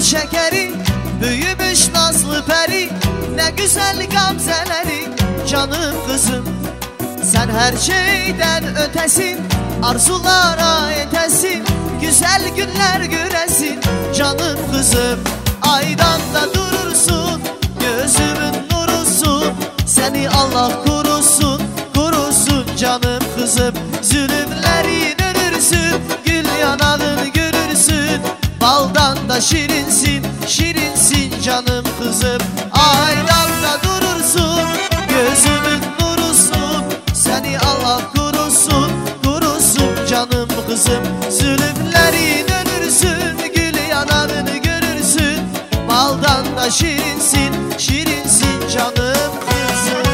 şekeri, büyümüş nazlı peri, ne güzel gamzeleri. Canım kızım, sen her şeyden ötesin, arzulara yetesin, güzel günler göresin. Canım kızım, aydan da durursun, gözümün nurusun, seni Allah korusun, korusun. Canım kızım, zulümlerin ölürsün, gül yanağın görürsün, baldan da şirinsin, şirinsin. Canım kızım, aydan da durursun, gözümün nurusun, seni Allah korusun, korusun. Canım kızım, zulümlerin ölürsün, gül yanağını görürsün, baldan da şirinsin, şirinsin. Canım kızım.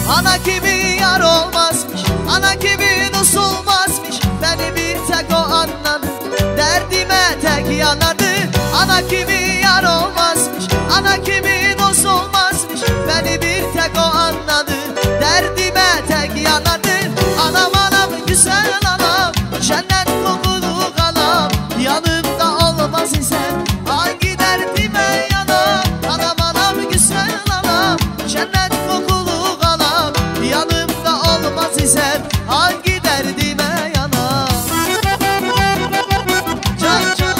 Ana gibi yar olmazmış, ana gibi dost olmazmış, beni bir tek o anladı, derdime tek yanardı. Ana gibi yar olmazmış, ana gibi dost olmazmış, beni bir tek o anladı, derdime tek yanardı. Anam anam güzel anam, cennet kokulu kanam, yanımda olmaz isen hangi derdime yanam. Anam anam güzel anam, cennet kokulu kanam, yanımda olmaz isen hangi derdime yanam. Can can.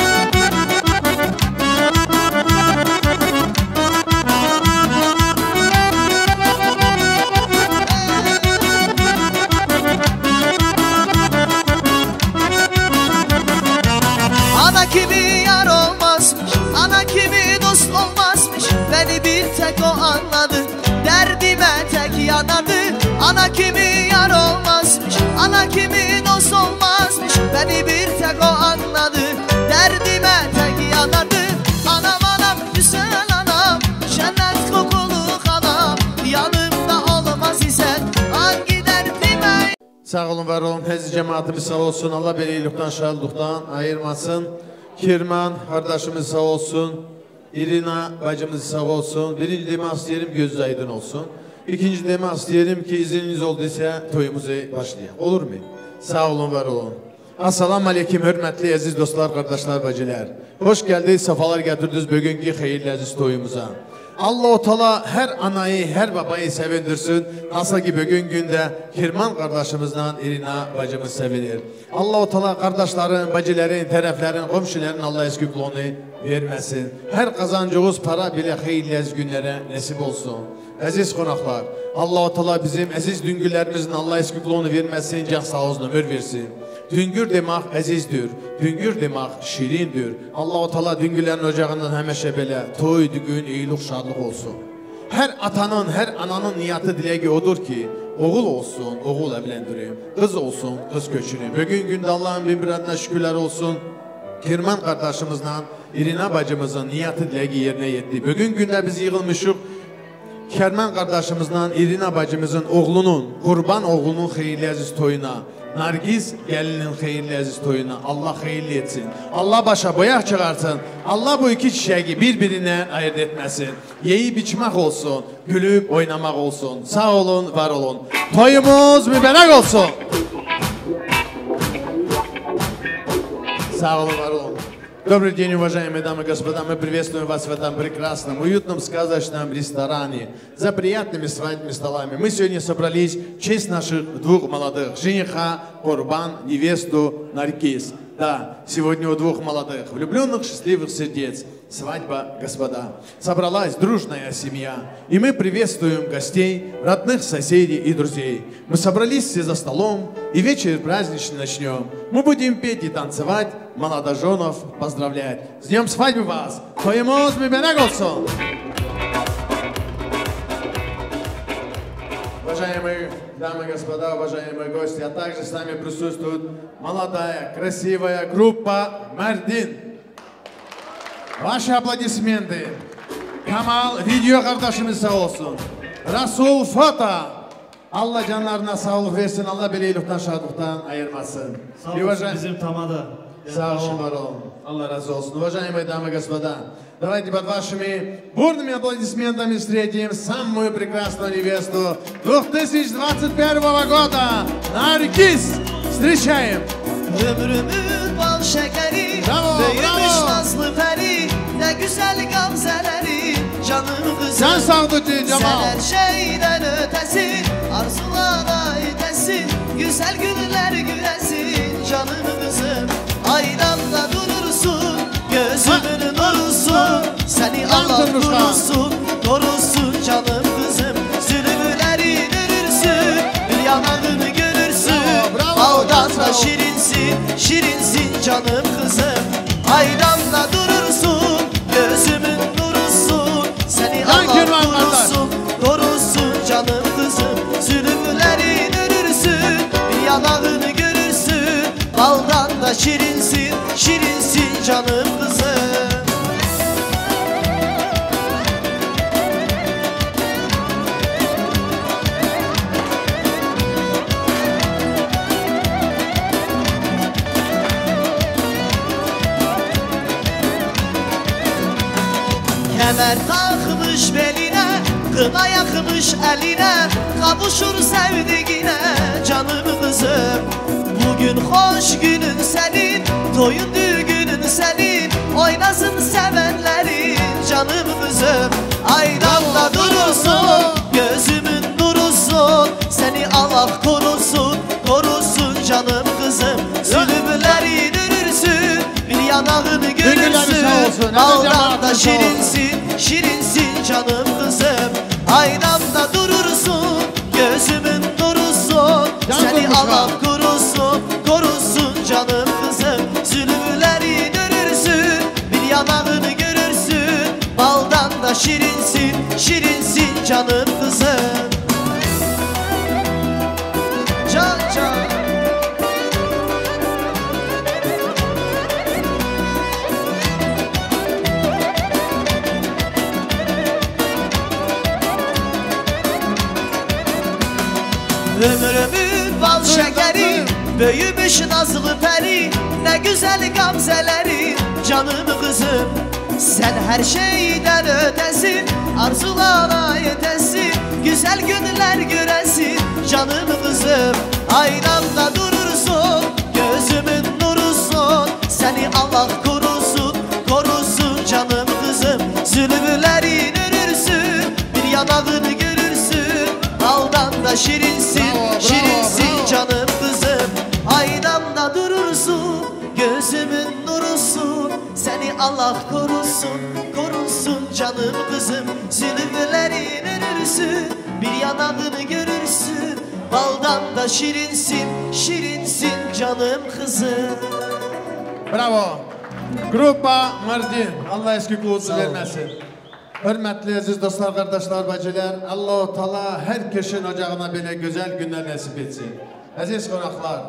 Ana kimi yar olmazmış, ana kimi dost olmazmış, beni bir tek o anladı, derdime tek yanardı. Ana kimi yar olmazmış, ana kimi dost olmazmış, beni bir tek o anladı, derdime tek yanardı. Anam anam güzel anam, cennet kokulu kanam, yanımda olmaz isen hangi derdime. Sağ olun, var olun, tezi cemaatimiz sağ olsun, Allah belilikten, şahlıktan ayırmasın. Kirman kardeşimiz sağ olsun, İrina bacımız sağ olsun. Birinci demek isteyelim, gözü aydın olsun. İkinci demek isteyelim ki izniniz olduysa toyumuza başlayalım. Olur mu? Sağ olun, var olun. Assalamu aleyküm, hürmetli aziz dostlar, kardeşler, bacılar. Hoş geldiniz, sefalar getirdiniz bugünkü hayırlı aziz toyumuza. Allah-u Teala her anayı, her babayı sevindirsin. Nasıl ki bugün günde Kirman kardeşimizle İrina bacımız sevinir. Allah-u Teala kardeşlerin, bacıların, tarafların, komşuların Allah esküplüğünü vermesin. Her kazancımız para bile hayırlı aziz günlere nasip olsun. Aziz konaklar, Allah-u Teala bizim aziz düngürlerimizin Allah esküplüğünü vermesin, can sağ olsun, ömür versin. Düngür demek azizdir, düngür demek şirindir. Allah-u Teala düngürlerin ocağından hemeşe böyle toy, düğün, iyilik, şadlık olsun. Her atanın, her ananın niyatı dileği odur ki oğul olsun, oğul evlendireyim, kız olsun, kız köçüreyim. Bugün günde Allah'ın bin bir adına şükürler olsun. Kirman kardeşimizle İrina bacımızın niyatı dileği yerine yetti. Bugün günde biz yığılmışıq. Kirman kardeşimizle İrina bacımızın oğlunun, kurban oğlunun hayırlı aziz toyuna, Nargiz gelinin hayırlı aziz toyuna Allah hayırlı etsin. Allah başa boyak çıkarsın. Allah bu iki çiçeği birbirinden ayırt etmesin. Yiyip içmek olsun, gülüp oynamak olsun. Sağ olun, var olun. Toyumuz mübarek olsun. Sağ olun, var olun. Добрый день, уважаемые дамы и господа. Мы приветствуем вас в этом прекрасном, уютном, сказочном ресторане за приятными свадебными столами. Мы сегодня собрались в честь наших двух молодых, жениха, Курбан, невесту Наргиз. Да, сегодня у двух молодых, влюбленных, счастливых сердец. Свадьба, господа. Собралась дружная семья, и мы приветствуем гостей, родных, соседей и друзей. Мы собрались все за столом, и вечер праздничный начнем. Мы будем петь и танцевать, молодоженов поздравлять. С днем свадьбы вас! Toyumuz mübarek olsun! Уважаемые дамы и господа, уважаемые гости, а также с нами присутствует молодая, красивая группа Мардин. Ваши аплодисменты. Камал, видео kardeşimiz sağ olsun. Rasul Foto. Allah canlarına sağlık versin. Allah beleylikten, şadlıktan ayırmasın. Sağ olsun bizim tamada. Sağ olun, var olun. Allah разу olsun. Уважаемые дамы и господа, давайте под вашими бурными аплодисментами встретим самую прекрасную невесту 2021 года. Наргиз! Встречаем! Ömrümün bal şekeri, büyümüş nazlı peri, ne güzel gamzeleri, canım kızım. Sen sağdıcı Cemal. Sen her şeyden ötesin, arzulara ötesin, güzel günler gülesin, canım kızım. Aydanda durursun, gözümün nurusun, seni Allah korusun, korusun canım kızım. Zülümleri görürsün, bir yanağını görürsün, baldan da şirinsin, şirinsin canım kızım. Aydanda durursun, gözümün nurusun, seni Allah korusun, korusun canım kızım. Zülümleri görürsün, bir yanağını görürsün, baldan da şirinsin, şirinsin canım kızım. Kemer takmış beline, kına yakmış eline, kavuşur sevdiğine canım kızım. Bugün hoş günün senin, toyun düğünün senin, oynasın sevenlerin canım kızım. Aydanda durursun, gözümün nurusun, seni Allah korusun, korusun canım kızım. Zulümleri dürürsün, bir yanağını görürsün, baldan da şirinsin, şirinsin canım kızım. Aynamda durursun, gözümün nurusun, seni Allah korusun, korusun canım kızım. Zulümleri görürsün, bir yanağını görürsün, baldan da şirinsin, şirinsin canım kızım. Can can. Ömrümün bal şekeri, büyümüş nazlı peri, ne güzel gamzeleri canım kızım. Sen her şeyden ötesin, arzulara yetesin, güzel günler göresin canım kızım. Aynamda durursun, gözümün nurusun, seni Allah korusun, korusun canım kızım. Zulümleri görürsün, bir yanağını görürsün, baldan da şirinsin, şirinsin canım kızım. Aynamda durursun, gözümün nurusun, seni Allah korusun, korusun canım kızım. Zulümlerin ölürsün, bir yanağını görürsün, baldan da şirinsin, şirinsin canım kızım. Bravo. Grupa Mardin. Allah eski kulusu vermesin. Hürmetli aziz dostlar, kardeşler, bacılar, Allah-u Teala herkesin ocağına böyle güzel günler nasip etsin. Aziz konaklar,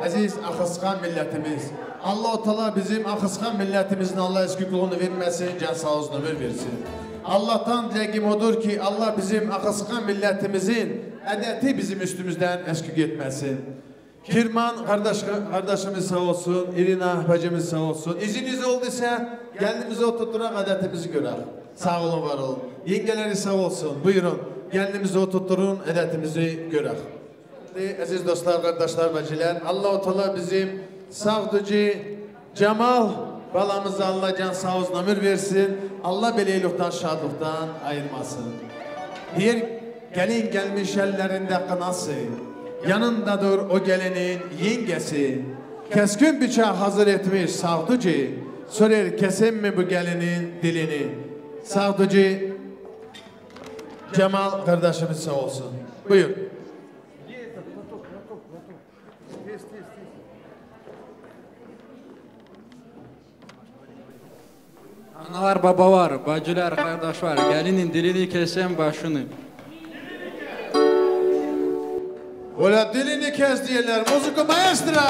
aziz Akıskan milletimiz, Allah-u Teala bizim Akıskan milletimizin Allah eski kulunu vermesin, can sağ olsun ömür versin. Allah'tan dileğim odur ki Allah bizim Akıskan milletimizin edeti bizim üstümüzden eski gitmesin. Kirman kardeşimiz sağ olsun, İrina bacımız sağ olsun. İzniniz olduysa kendimizi oturtturak adetimizi görelim. Sağ olun, var olun. Yengeleri sağ olsun. Buyurun. Kendimizi oturtturun, edetimizi görelim. Aziz dostlar, kardeşler, bacılar, Allah-u Teala bizim sağducu Cemal balamızı Allah can sağ olsun ömür versin. Allah beleylikten, şadlıktan ayırmasın. Bir gelin gelmiş ellerinde kınası, yanındadır o gelinin yengesi. Keskin bıçağı hazır etmiş sağducu, sorar kesin mi bu gelinin dilini? Sağducu Cemal kardeşimiz sağ olsun. Buyur. Analar, babalar, bacılar, kardeşler, gelinin dilini kesen başını. Ola dilini kes diyorlar, müzik maestro.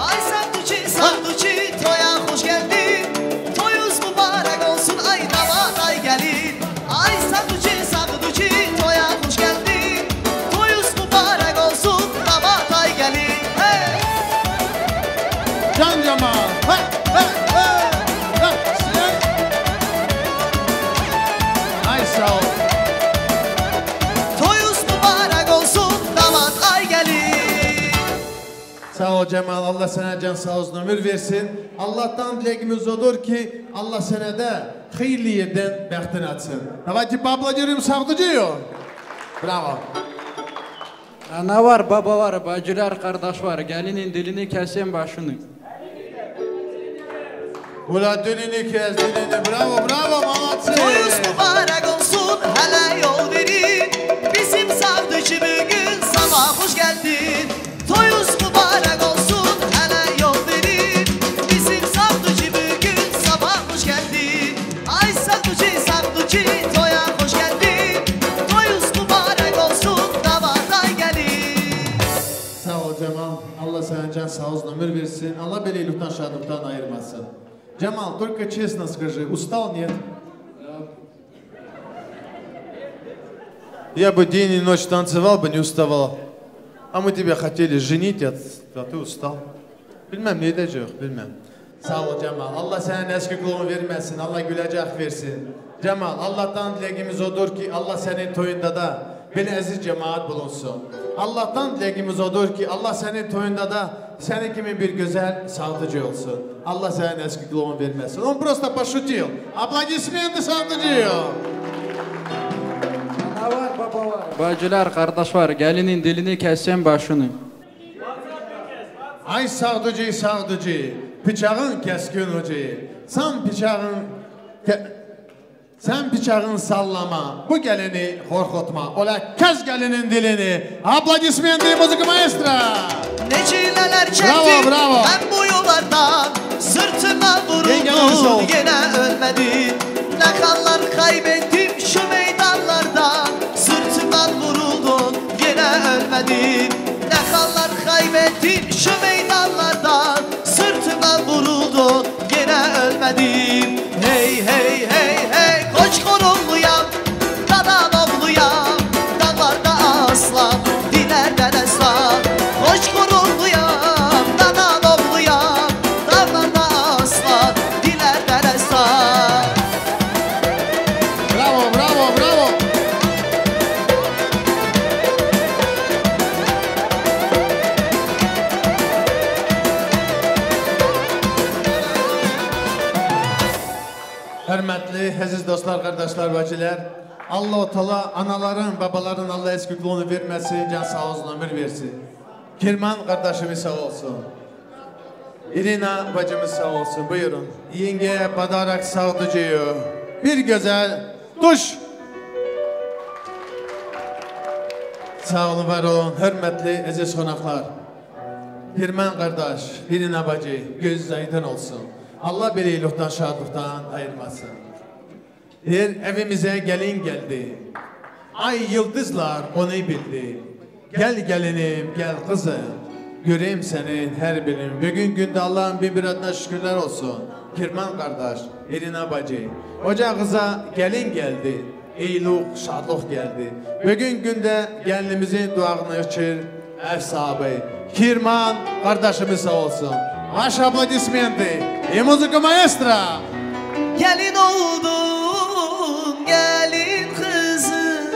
Ay sanduçi, sanduçi, toya hoş geldin. Toyuz mübarek olsun, ay damat ay gelin. Ay sanduçi, sanduçi, toya hoş geldin. Toyuz mübarek olsun, damat ay gelin. Hey! Can Cemal. Sağ ol Cemal, Allah sana can sağ olsun ömür versin. Allah'tan dilekimiz odur ki Allah sana da hayırlı yerden bəxtin açsın. Davayki babla görüyorum Savdıcı'yı. Bravo. Ana var, baba var, bacılar, kardeş var. Gelinin dilini kesen başını. Ula dilini kes, dilini. Bravo, bravo, malatsın. Toyuz mübarek olsun, hele yol verin. Bizim Savdıcı bugün sabah hoş geldin. Toyuz mübarek olsun, hele yol verin. Bizim Savdıcı bugün sabah hoş geldin. Ay Savdıcı, toya hoş geldin. Toyuz mübarek olsun, davadan gelin. Sağ ol Cemal, Allah sana can sağ olsun ömür versin. Allah beleylikten şadlıktan ayırmasın. Джамал, только честно скажи, устал, нет? Я бы день и ночь танцевал бы, не уставал. А мы тебя хотели женить, а ты устал. Bilmem ne edecek, bilmem. Sağ ol Cemal. Allah senin eski kulunu vermesin. Allah gülecek versin. Cemal, Allah'tan dileğimiz odur ki Allah senin toyunda da bir aziz cemaat bulunsun. Allah'tan dileğimiz odur ki Allah senin toyunda da senin gibi bir güzel Savdıcı olsun. Allah senin eski kulunu vermesin. Он просто пошутил. Аплодисменты Savdıcı'ya. Ana var, baba var. Bacılar, kardeş var. Gelinin dilini kesen başını. Ay Savdıcı, bıçağın keskin ucu. Sen bıçağın sallama, bu gelini korkutma. Ola kes gelinin dilini. Aplodismenti müzik maestro. Ne çileler çektim, Bravo, bravo. ben bu yollardan. Sırtıma Yengeniz ol. vuruldum, yine ölmedim. Ne kanlar kaybettim şu meydanlarda. Sırtıma vuruldum, yine ölmedim. Ne kanlar kaybettim şu meydanlarda. Sırtıma vuruldum, yine ölmedim. Hey hey hey hey, koç korulluyam, dadan oğluyam. Dağlarda aslan, dilerden eslan. Koç korulluyam, dadan oğluyam. Dağlarda aslan, dilerden eslan. Bravo, bravo, bravo. Hürmetli, aziz dostlar, kardeşler, bacılar. Allah-u Teala anaların, babaların Allah eski kulunu vermesin, can sağ olsun, ömür versin. Kirman kardeşimiz sağ olsun. İrina bacımız sağ olsun, buyurun. Yenge padarak Savdıcı'ya bir güzel duş. Sağ olun, var olun, hürmetli, aziz konaklar. Kirman kardeş, İrina bacı, göz aydın olsun. Allah bireylikten, şadlıktan ayırmasın. Evimize gelin geldi. Ay yıldızlar onu bildi. Gel gelinim, gel kızım. Göreyim senin her birini. Bugün günde Allah'ın bin bir adına şükürler olsun. Kirman kardeş, Irina bacı. Oca kıza gelin geldi. İyilik, şadlık geldi. Bugün günde gelinimizin duağını içir. Ev sahibi. Kirman kardeşimiz sağ olsun. Baş aplodismenti. Müzik maestro. Gelin oldum, gelin kızım,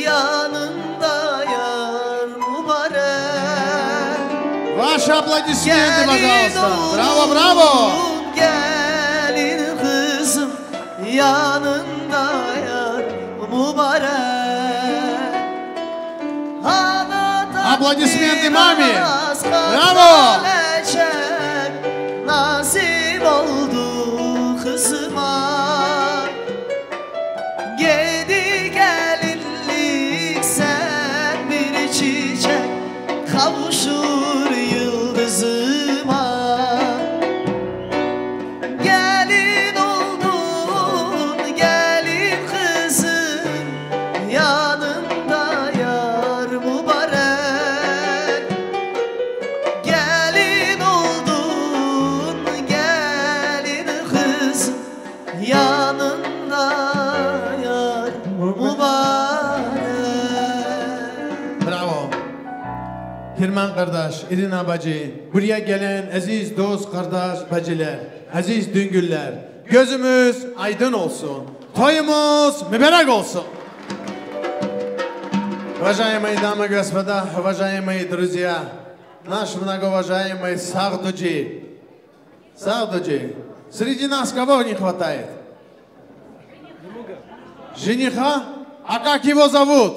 yanında yar mübarek. Baş aplodismenti, Gelin pожалуйста. Bravo, bravo. oldum, gelin kızım, yanında yar mübarek. Aplodismenti mami. Bravo. Nasip oldu kızıma. Gedi gelinlik sen bir çiçek, kavuşur yıldızıma. Gelin oldun, gelin kızım, yanında yar mübarek. Gelin oldun, gelin kızım, yanında yar mübarek. Bravo. Kirman kardeş, Irina bacı, buraya gelen aziz dost, kardeş, bacılar, aziz düngüller, gözümüz aydın olsun, toyumuz mübarek olsun. Уважаемые дамы и господа, уважаемые друзья, наш многоуважаемый Сагдуджи. Сагдуджи, среди нас кого не хватает? Жениха? А как его зовут?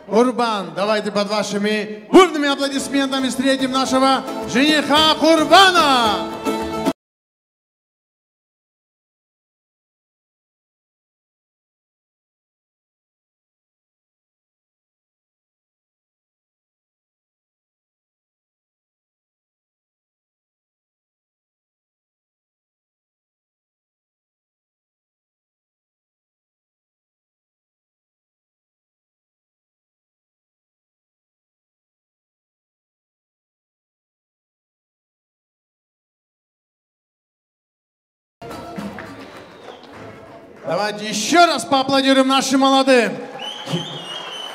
Курбан. Давайте под вашими бурными аплодисментами встретим нашего жениха Курбана. Давайте еще раз поаплодируем нашим молодым.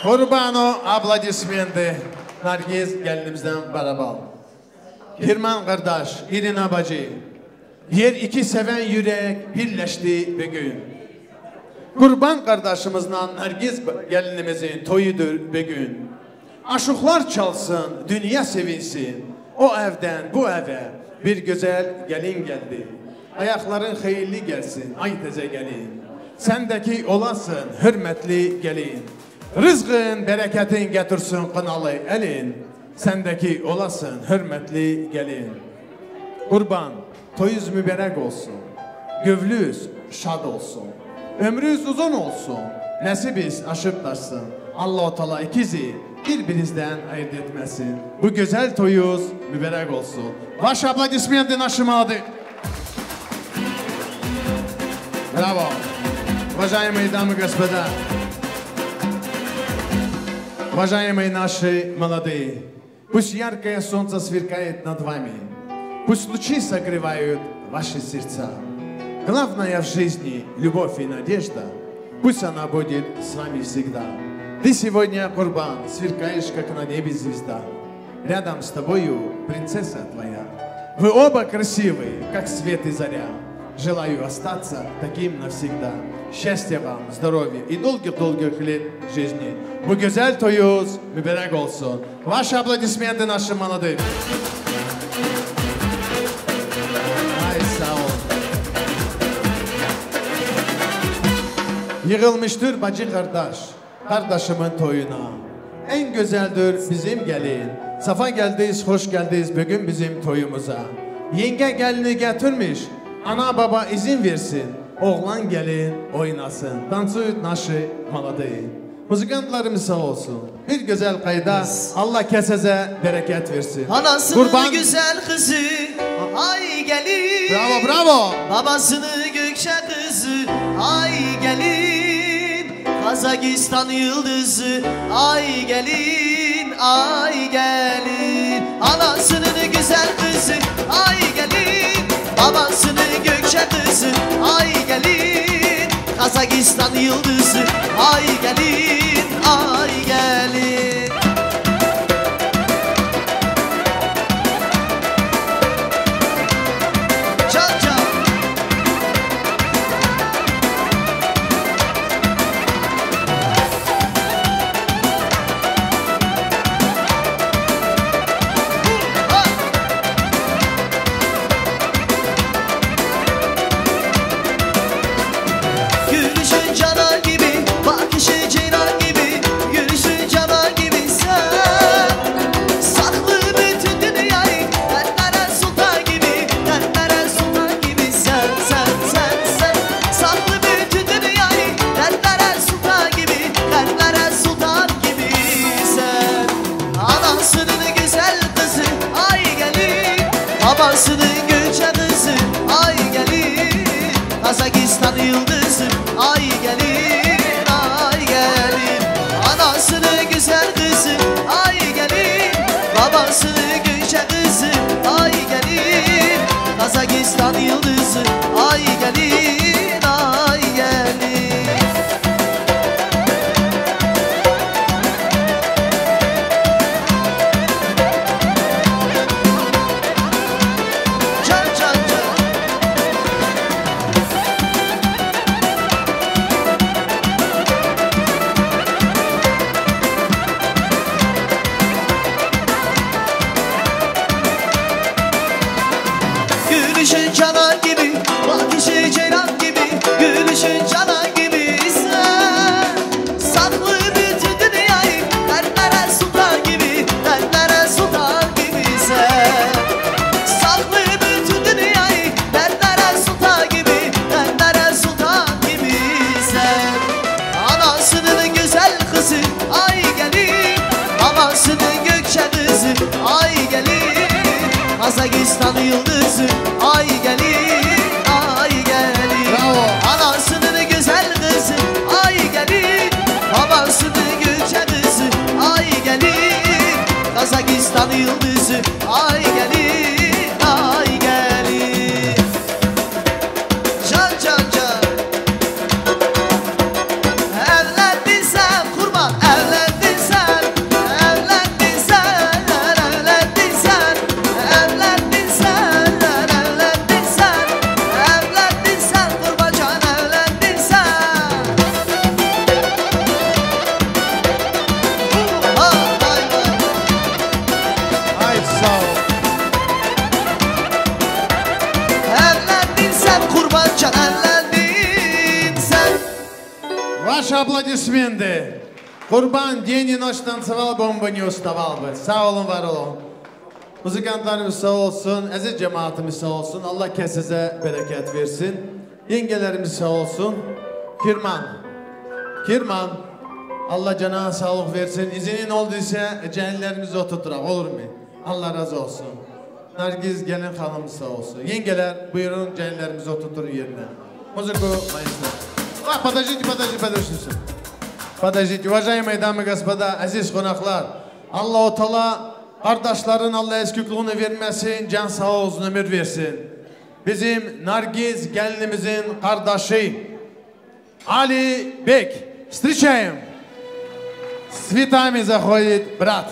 Kurbanı aplodismenti. Nargiz gəlinimizdən barabal. Kirman qardaş, İrina bacı. Yer iki seven yürek birleşti bugün. Kurban kardeşimizle Nargiz gəlinimizin toyudur bugün. Aşıqlar çalsın, dünya sevinsin. O evden bu eve bir güzel gelin geldi. Ayakların xeyirli gelsin, ay teze gelin. Sendeki olasın, hürmetli gelin. Rızkın, bereketin getirsin kınalı elin. Sendeki olasın, hürmetli gelin. Kurban, toyuz mübarek olsun. Gövlüz şad olsun. Ömrünüz uzun olsun. Nəsibiz aşıp taşsın. Allah-u Teala ikizi birbirinizden ayırt etmesin. Bu güzel toyuz mübarek olsun. Vaş aplodismentin aşımadı. Браво! Уважаемые дамы и господа, уважаемые наши молодые, пусть яркое солнце сверкает над вами, пусть лучи согревают ваши сердца. Главное в жизни – любовь и надежда, пусть она будет с вами всегда. Ты сегодня, Курбан, сверкаешь, как на небе звезда. Рядом с тобою принцесса твоя. Вы оба красивые, как свет и заря. Желаю остаться таким навсегда. Счастья вам, здоровья и долгих-долгих лет жизни. Bu güzel toyuz mübarek olsun. Ваши аплодисменты нашим молодым. Ay sağ ol. Yığılmıştır bacı kardeş, kardeşimin toyuna. En güzeldir bizim gelin. Safa geldiniz, hoş geldiniz bugün bizim toyumuza. Yenge gelini getirmiş. Ana baba izin versin, oğlan gelin oynasın. Dansuyut naşı maladı. Muzikantlarımız sağ olsun. Bir güzel kayda Allah keseze bereket versin. Anasının Kurban... güzel kızı ay gelin. Bravo bravo. Babasını Gökçe kızı ay gelin. Kazakistan yıldızı ay gelin, ay gelin. Anasının güzel kızı ay gelin. Babasının Gökçe kızı ay gelin. Kazakistan yıldızı ay gelin, ay gelin. Çal çal. Gülüşün cana gibi, bakışı ceylan gibi. Gülüşün cana gibi sen. Saklı bütün dünyayı, dertlere sultan gibi. Dertlere sultan gibi sen, sen, sen, sen. Saklı bütün dünyayı, dertlere sultan gibi. Dertlere sultan gibi sen. Anasının güzel kızı ay gelin. Babasının Gökçe kızı ay gelin. Kazakistan yıldızı ay gelin, ay gelin. Anasının güzel kızı ay gelin. Babasının Gökçe kızı ay gelin. Kazakistan yıldızı ay gelin, ay gelin. Kazakistan yıldızı ay gelir, ay gelir. Bravo. Anasının güzel kızı ay gelir, babasının gülçe kızı ay gelir. Kazakistan yıldızı ay gelir, ay gelir. Can can can. Evlendin sen kurban, evlendin sen, evlendin sen, evlendin sen, evlendin sen, evlendin sen, evlendin sen kurban can, evlendin sen. Vay vay. Haydi sağ ol. Evlendin sen kurban can, evlendin sen. Ваши аплодисменты. Kurban день и ночь танцевал, бомба не уставал бы. Sağ olun, var olun. Müzikantlarımız sağ olsun, aziz cemaatimiz sağ olsun. Allah kesese bereket versin. Yengelerimiz sağ olsun. Kirman. Allah cana sağlık versin. İzinin olduysa cehenlerimizi oturturak, olur mu? Allah razı olsun. Nargiz gelin hanımız sağ olsun. Yengeler buyurun cehenlerimizi oturtun yerine. Музыку маэстро. Подождите. Подождите, уважаемые дамы и господа, aziz konaklar. Allah-u Teala kardeşlerin Allah eskikliğini vermesin, can sağ olsun, ömür versin. Bizim Nargiz gelinimizin kardeşi Ali Bek. Встречаем. С цветами заходит брат.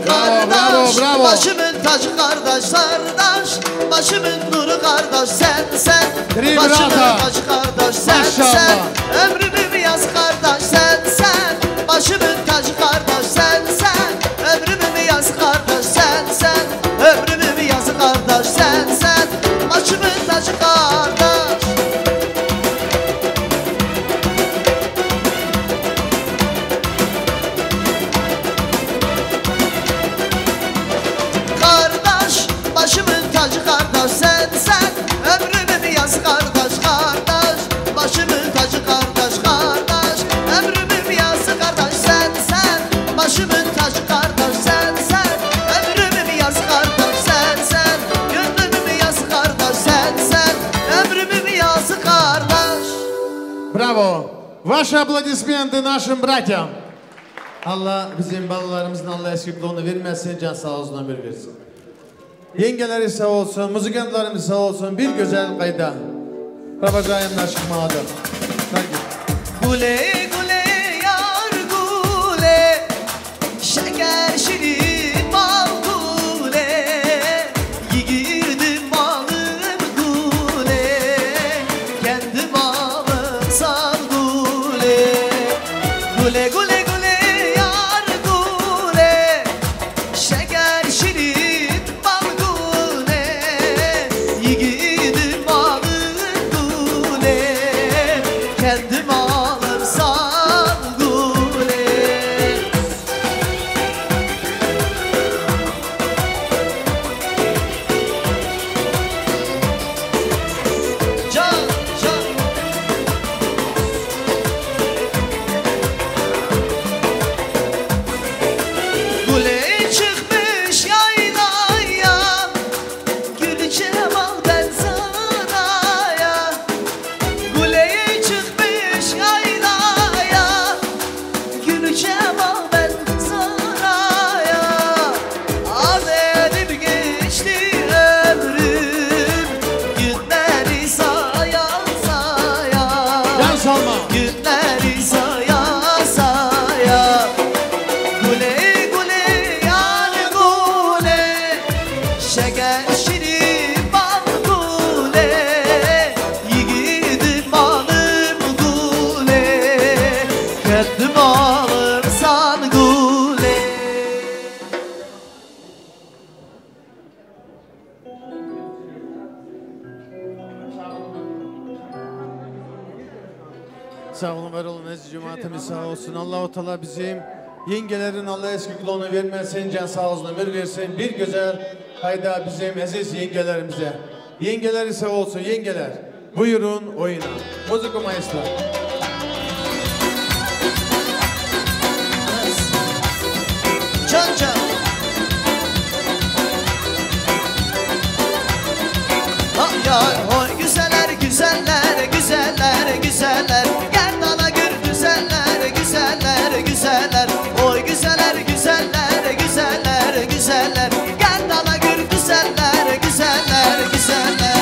Kardeş, bravo. başımın tacı kardeş, sardaş, başımın nuru kardeş, sen. Tri Başımın brata. tacı kardeş, sen. Maşallah. Ömrümü yaz kardeş, sen. Başımın tacı kardeş, sen. Ömrümü yaz kardeş, sen. Ömrümü yaz kardeş, sen. Başımın tacı kardeş. Kardeş, başımın tacı kardeş, sen. Ömrümü yaz kardeş, başımın tacı kardeş, ömrümü yaz kardeş, sen. Başımın tacı kardeş, sen. Ömrümü yaz kardeş, sen. Gönlümü yaz kardeş, sen. Ömrümü yaz kardeş. Браво! Ваши аплодисменты нашим братьям. Allah bizim balalarımızın Allah eskikliğini vermesin, can sağ olsun, ömür versin. Yengeleri sağ olsun, müzikantlarımız sağ olsun, bir güzel kayda. Провожаем наших молодых. Gule gule yar gule, şeker şirin bal gule, yiğidim balım gule, kendi balım sal gule. Gule gule gule yar gule, şeker şirin bal gule, yiğidim balım gule, kendi balım sal gule. Can can. Gule çıkmış yaylaya, gül cemal ben sana ya. Gule çıkmış yaylaya, gül cemal ben sana ya. Benim geçti ömrüm, günleri saya saya. Can Salma. Günleri saya saya. Gule gule yar gule, şeker şirin bal gule, yiğidim balım gule, kendi balım san gule. Sağ olun, var olun, aziz cemaatimiz sağ olsun. Allah-u Teala bizim yengelerin Allah eskikliğini vermesin, can sağ olsun, ömür versin. Bir güzel kayda bizim aziz yengelerimize. Yengeler ise olsun, yengeler. Buyurun oyuna. Muzika maestro. Can can. Ay ay oy güzeller güzeller güzeller güzeller. Gel dala gör güzeller güzeller güzeller. Oy güzeller güzeller güzeller güzeller. Gel dala gör güzeller güzeller güzeller.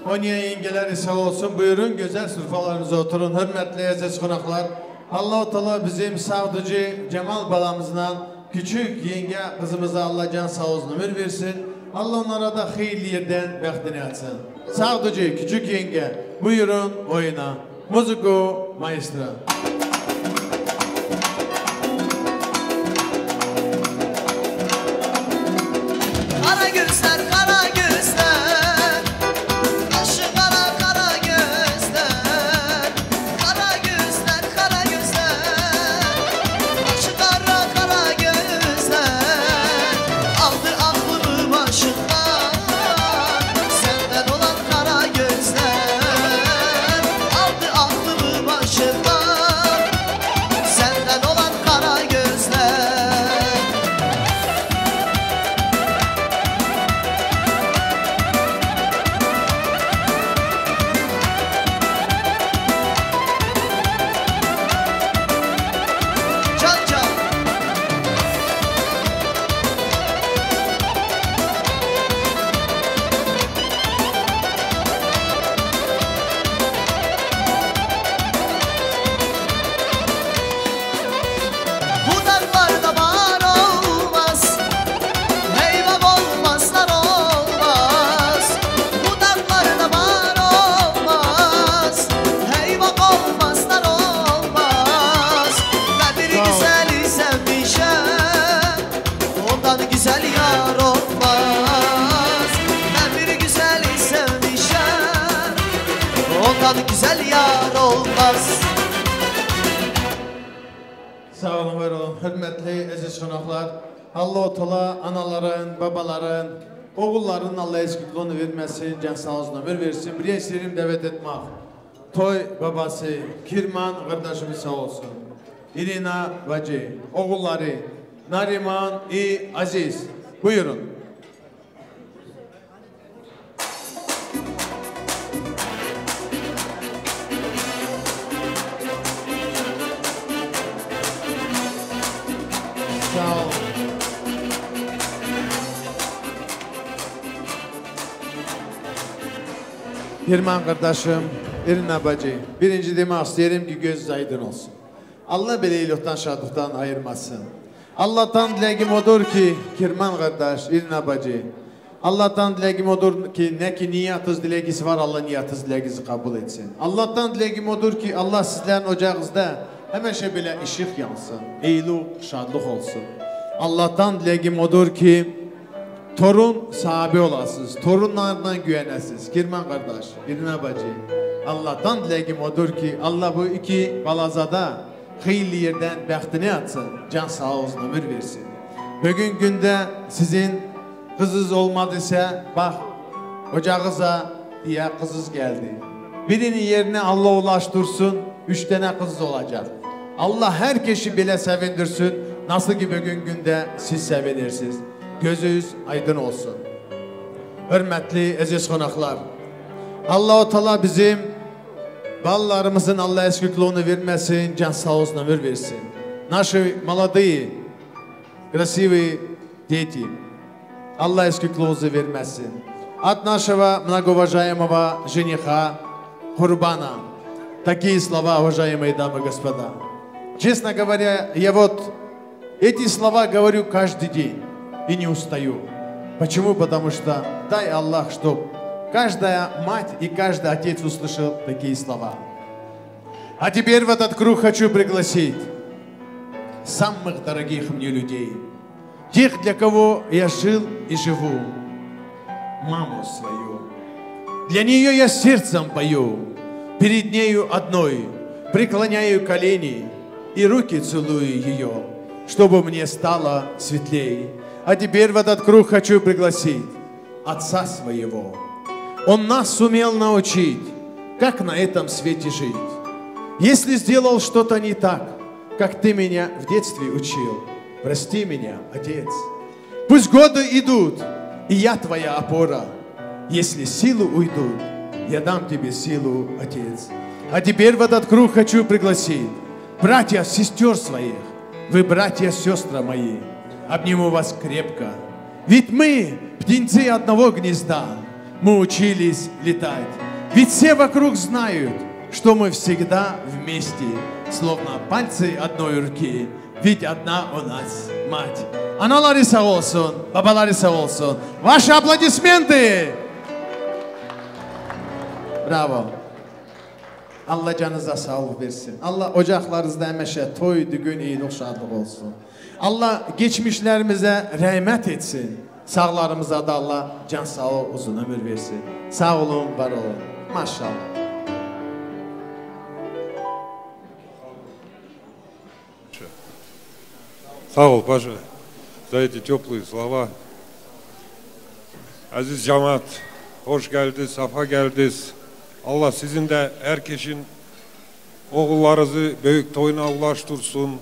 Konya yengeleri sağ olsun. Buyurun güzel sürfalarınıza oturun. Hürmetli aziz konaklar. Allah-u Teala bizim savducu Cemal balamızdan küçük yenge kızımıza Allah can sağ olsun ömür versin. Allah onlara da hayırlı yerden bəxtini açsın. Savducu küçük yenge buyurun oyuna. Muziko maestro. Kara gözler kara gözler. Başı kara kara gözler. Kara gözler kara gözler. Başı kara kara gözler. Aldı aklımı başımdan. Senden olan kara gözler. Aldı aklımı başımdan. Senden olan kara gözler. Can can. Bu dağlarda var olmaz, eyvah olmazlar olmaz. Bu dağlarda var olmaz, eyvah olmazlar olmaz. Ben bir güzeli sevmişem, ondan güzel yar olmaz. Ben bir güzeli sevmişem, ondan güzel yar olmaz. Sağ olun, var olun. Hürmetli aziz konaklar. Allah-u Teala anaların, babaların, oğulların Allah eskikliğini vermesin, can sağ olsun ömür versin. Bir isterim davet etmek. Toy babası Kirman kardeşimiz sağ olsun. İrina bacı, oğulları Nariman Aziz. Buyurun. Sağ olun. Hirman kardeşim, Irina bacı, birinci demek isterim ki göz aydın olsun. Allah belə iyilikten, şadlıktan ayırmasın. Allah'tan dileğim odur ki, Kirman kardeş, Irina bacı, Allah'tan dileğim odur ki, ne ki niyatınız dileğisi var, Allah niyatınız dileğinizi kabul etsin. Allah'tan dileğim odur ki, Allah sizlerin ocağınızda həmişə belə ışıq yansın, eyluq, şadlıq olsun. Allah'tan dileğim odur ki, torun sahibi olasınız, torunlardan güvenəsiniz. Kirman kardeş, Irina bacı, Allah'tan dileğim odur ki, Allah bu iki balazada xeyli yerden bəxtini açsın, can sağ olsun, ömür versin. Bugün günde sizin kızınız olmadıysa, bak, ocağınıza diye kızınız geldi. Birinin yerine Allah ulaştırsın, 3 tane kızınız olacak. Allah herkesi belə sevindirsin, nasıl ki bugün günde siz sevinirsiniz. Gözünüz aydın olsun. Hürmetli aziz konaklar, Allah-u Teala bizim ballarımızın Allah eskikliğini vermesin, can sağ olsun, ömür versin. Наши молодые, красивые дети, Allah eski клоузы вермесин. От нашего многоуважаемого жениха Курбана. Такие слова, уважаемые дамы и господа. Честно говоря, я вот эти слова говорю каждый день и не устаю. Почему? Потому что дай Аллах, чтобы каждая мать и каждый отец услышал такие слова. А теперь в этот круг хочу пригласить самых дорогих мне людей. Тех, для кого я жил и живу. Маму свою. Для нее я сердцем пою. Перед нею одной преклоняю колени и руки целую ее, чтобы мне стало светлей. А теперь в этот круг хочу пригласить отца своего. Он нас сумел научить, как на этом свете жить. Если сделал что-то не так, как ты меня в детстве учил, прости меня, отец. Пусть годы идут, и я твоя опора. Если силы уйдут, я дам тебе силу, отец. А теперь в этот круг хочу пригласить братья, сестер своих. Вы, братья, сестры мои, обниму вас крепко. Ведь мы птенцы одного гнезда, мы учились летать. Ведь все вокруг знают, что мы всегда вместе, словно пальцы одной руки. Ведь одна у нас мать. Аналары sağ olsun, babaları sağ olsun. Ваши аплодисменты! Bravo. Allah canınıza sağlık versin. Allah ocaqlarınızda həmişə toy, düğün, eyni şadlıq olsun. Allah geçmişlerimize rəhmət etsin. Sağlarımıza da Allah can sağlığı, uzun ömür versin. Sağ olun, var olun. Maşallah. Sağ ol, Паша, за эти теплые слова. Aziz cemaat, hoş geldiniz, safa geldiniz. Allah sizin de herkesin oğullarınızı büyük toyuna ulaştırsın.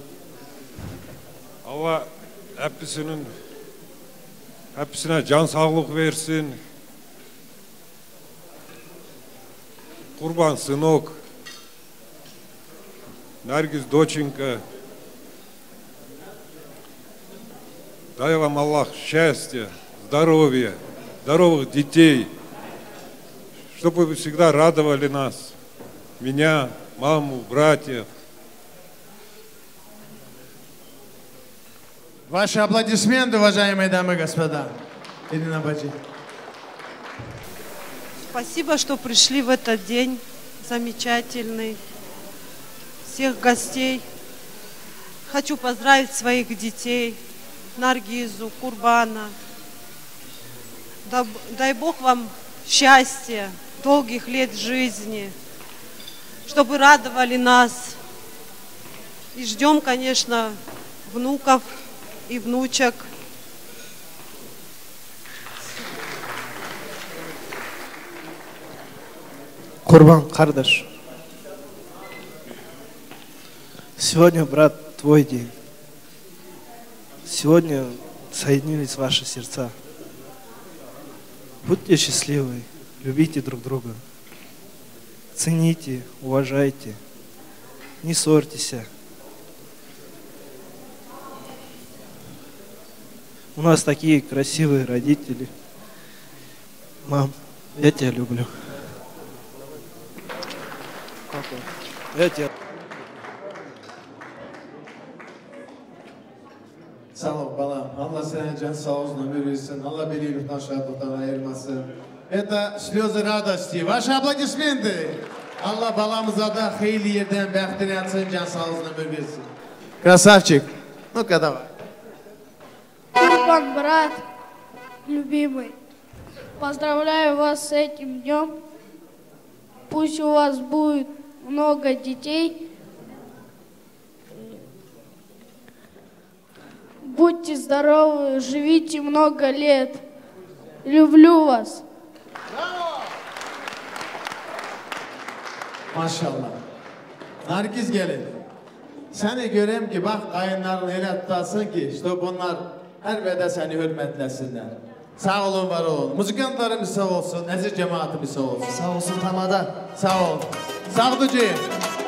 Allah hepsine can sağlık versin. Kurban, сынок, Наргиз, доченька, дай вам Аллах счастья, здоровья, здоровых детей, чтобы вы всегда радовали нас, меня, маму, братьев. Ваши аплодисменты, уважаемые дамы и господа. Ирина Баджи. Спасибо, что пришли в этот день замечательный. Всех гостей. Хочу поздравить своих детей, Наргизу, Курбана. Дай Бог вам счастья, долгих лет жизни, чтобы радовали нас. И ждем, конечно, внуков и внучек. Курбан, Кардаш, сегодня, брат, твой день. Сегодня соединились ваши сердца. Будьте счастливы, любите друг друга. Цените, уважайте, не ссорьтесь. У нас такие красивые родители. Мам, я тебя люблю. Я тебя... Sağ ol balam. Allah sana can sağ olsun, ömür versin. Allah beni yurttan şadlıktan ayırmasın. Это слезы радости. Ваши аплодисменты. Allah balamıza da hayırlı yerden bəxtini yatsın, can sağ olsun, ömür versin. Красавчик. Ну-ка давай. Курбан, брат, любимый, поздравляю вас с этим днем. Пусть у вас будет много детей. Будьте здоровы, живите много лет. Люблю вас. Maşallah. Nargiz gelin. Seni göreyim ki bak kayınların elə tutasın ki, işte bunlar her vədə seni hürmetlesinler. Sağ olun, var olun. Muzikantlarımız sağ olsun, əziz cemaatimiz sağ olsun. Sağ olsun Tamada. Sağ ol. Sağduci,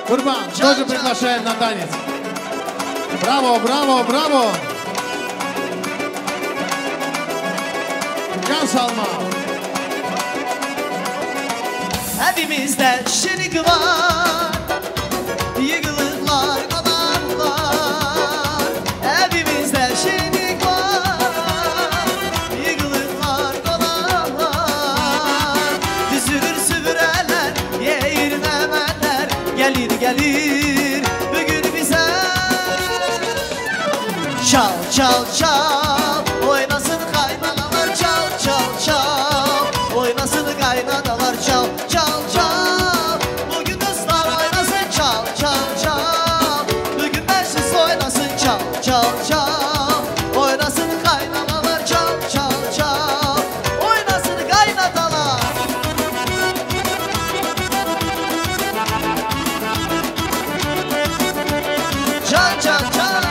Kurban, тоже приглашаем на танец. Браво, браво, браво. can salma. Evimizde şirik var, yıkılıklar kadarlar. Evimizde şirik var, yıkılıklar kadarlar. Düzülür süvüreler, yeğirmemeler, gelir gelir bugün bize. Çal çal çal, oynasın kaynanalar, çal çal çal, oynasın kaynanalar, çal çal çal. Bugün kızlar oynasın, çal çal çal, bugün bensiz oynasın, çal çal çal, oynasın kaynanalar, çal çal çal, oynasın kaynanalar. Çal çal çal.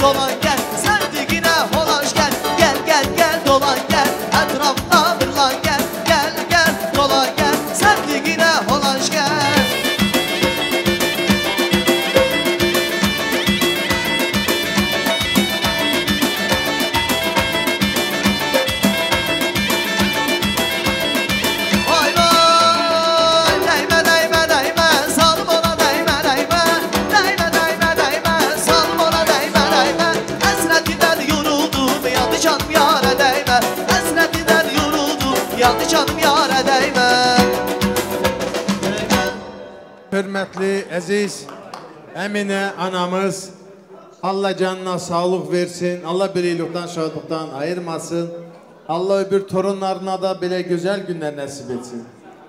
dolan gel sevdiğine holaş gel. Gel gel gel dolan gel etrafta fırlan gel. Gel gel dolan gel sevdiğine holaş gel. Hürmetli, aziz Emine anamız, Allah canına sağlık versin, Allah birlikten, şadlıktan ayırmasın. Allah öbür torunlarına da böyle güzel günler nasip etsin.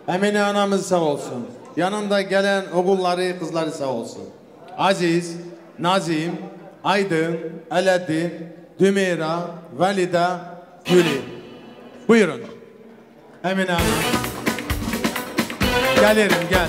Emine anamız sağ olsun. Yanında gelen oğulları, kızları sağ olsun. Aziz, Nazim, Aydın, Aladdin, Dümeyra, Valide, Gülü. Buyurun. Emine Hanım. Gelirim, gel.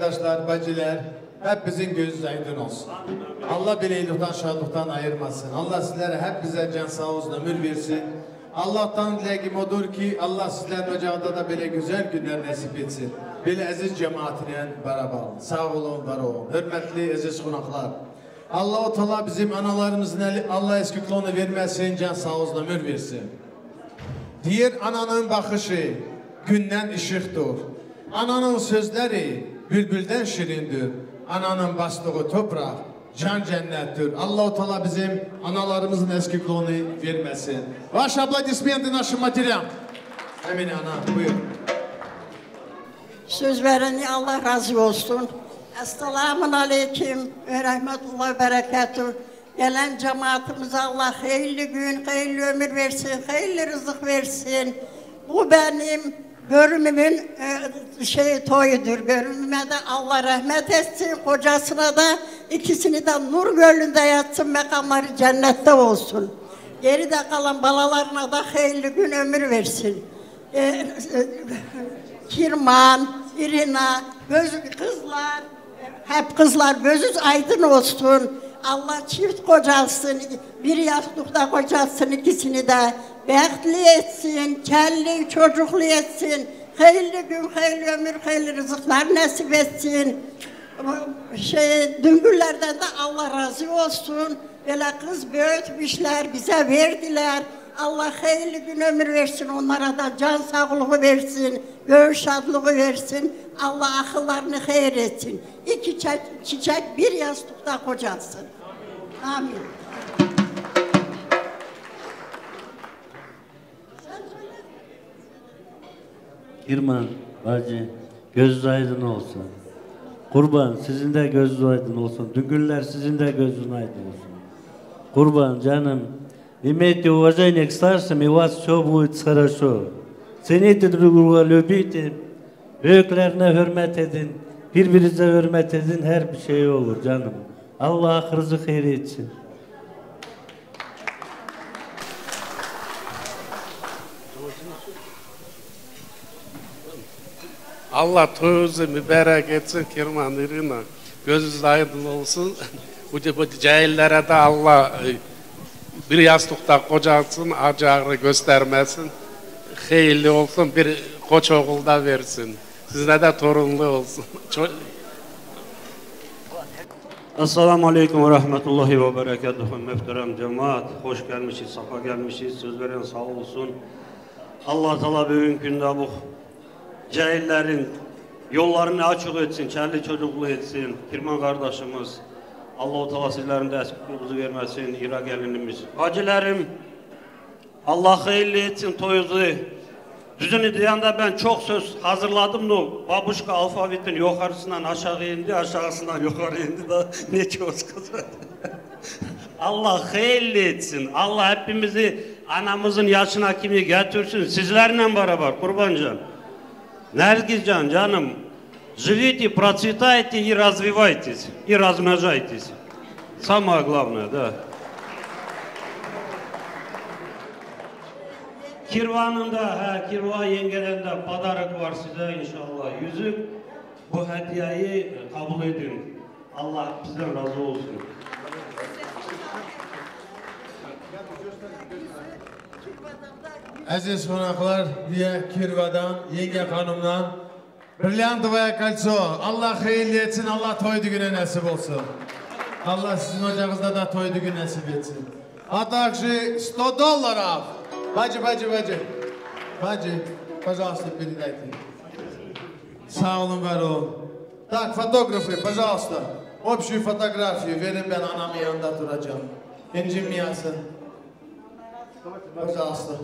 Kardeşler, bacılar, hepimizin gözü aydın olsun. Allah bireylikten, şadlıktan ayırmasın. Allah sizlere hep bize can sağ olsun, ömür versin. Allah'tan dileğim odur ki Allah sizlerin ocağında da böyle güzel günler nasip etsin. Böyle aziz cemaatine beraber. Sağ olun, var olun. Hürmetli aziz konaklar. Allah-u Teala bizim analarımızın Allah eskikliğini vermesin, can sağ olsun, ömür versin. Diğer ananın bakışı günden ışıktır. Ananın sözleri bülbülden şirindir. Ananın bastığı toprak can cennettir. Allah-u Teala bizim analarımızın eskikliğini vermesin. Vaş aplodismenты нашим матерям. Emine ana, buyur. Söz vereni Allah razı olsun. Esselamun aleyküm ve rahmetullahi ve berekatuhu. Gelen cemaatimize Allah hayırlı gün, hayırlı ömür versin, hayırlı rızık versin. Bu benim görümümün toyudur. Görümüme de Allah rahmet etsin. Kocasına da ikisini de Nur Gölü'nde yatsın, mekanları cennette olsun. Geride kalan balalarına da hayırlı gün ömür versin. Kirman, İrina, kızlar, hep kızlar gözünüz aydın olsun. Allah çift kocalsın, bir yastıkta kocalsın ikisini de. Bəxtli etsin, kelli, çocuklu etsin. Hayırlı gün, hayırlı ömür, hayırlı rızıklar nasip etsin. Düngüllerden de Allah razı olsun. Böyle kız büyütmüşler, bize verdiler. Allah hayırlı gün ömür versin, onlara da can sağlığı versin, göğüs şadlığı versin. Allah akıllarını hayır etsin. İki çiçek bir yastıkta kocalsın. Amin. İrman, bacı, gözünüz aydın olsun. Kurban, sizin de gözünüz aydın olsun. Düngüller sizin de gözünüz aydın olsun. Kurban, canım, имейте уважение к старшим, и у вас все будет хорошо. Цените друг друга, любите. Büyüklerine hürmet edin. Birbirinize hürmet edin. Her bir şey olur canım. Allah ahırınızı hayır etsin. Allah toyunuzu mübarek etsin Kirman İrina. Gözünüz aydın olsun. Bu cahillere de Allah bir yastıkta kocalsın, acağını göstermesin. Hayırlı olsun, bir koç oğul da versin. Size de torunlu olsun. Esselamu Aleyküm ve Rahmetullahi ve Berekatuhu. Muhterem cemaat, hoş gelmişiz, safa gelmişiz. Söz veren sağ olsun. Allah Teala bugün günde bu cahillerin yollarını açık etsin, çerli çocuklu etsin. Kirman kardeşimiz, Allah-u Teala sizlerin de eskiliğinizi vermesin, İra gelinimiz. Hacılarım, Allah hayırlı etsin toyunuzu. Düzünü diyende ben çok söz hazırladım da babuşka alfabetin yukarısından aşağı indi, aşağısından yukarı indi da ne çok kızı. Allah hayırlı etsin. Allah hepimizi anamızın yaşına kimi getirsin. Sizlerle beraber Kurbancan. Nergizcan canım. Живите, процветайте и развивайтесь, и размножайтесь. Самое главное, да. Kirvanında, Kirva yengelerinde padarak var size inşallah. Yüzük, bu hediyeyi kabul edin. Allah bizden razı olsun. Aziz konaklar diye Kirva'dan, yenge hanımdan Brilyantovaya kalço. Allah hayırlı etsin, Allah toydu güne nasip olsun. Allah sizin ocağınızda da toydu güne nasip etsin. А также $100. Баджи, пожалуйста, передайте. Sağ olun, var olun. Так, фотографы, пожалуйста. Общую фотографию verin, ben anamın yanında duracağım. İncinmeyesin. Пожалуйста.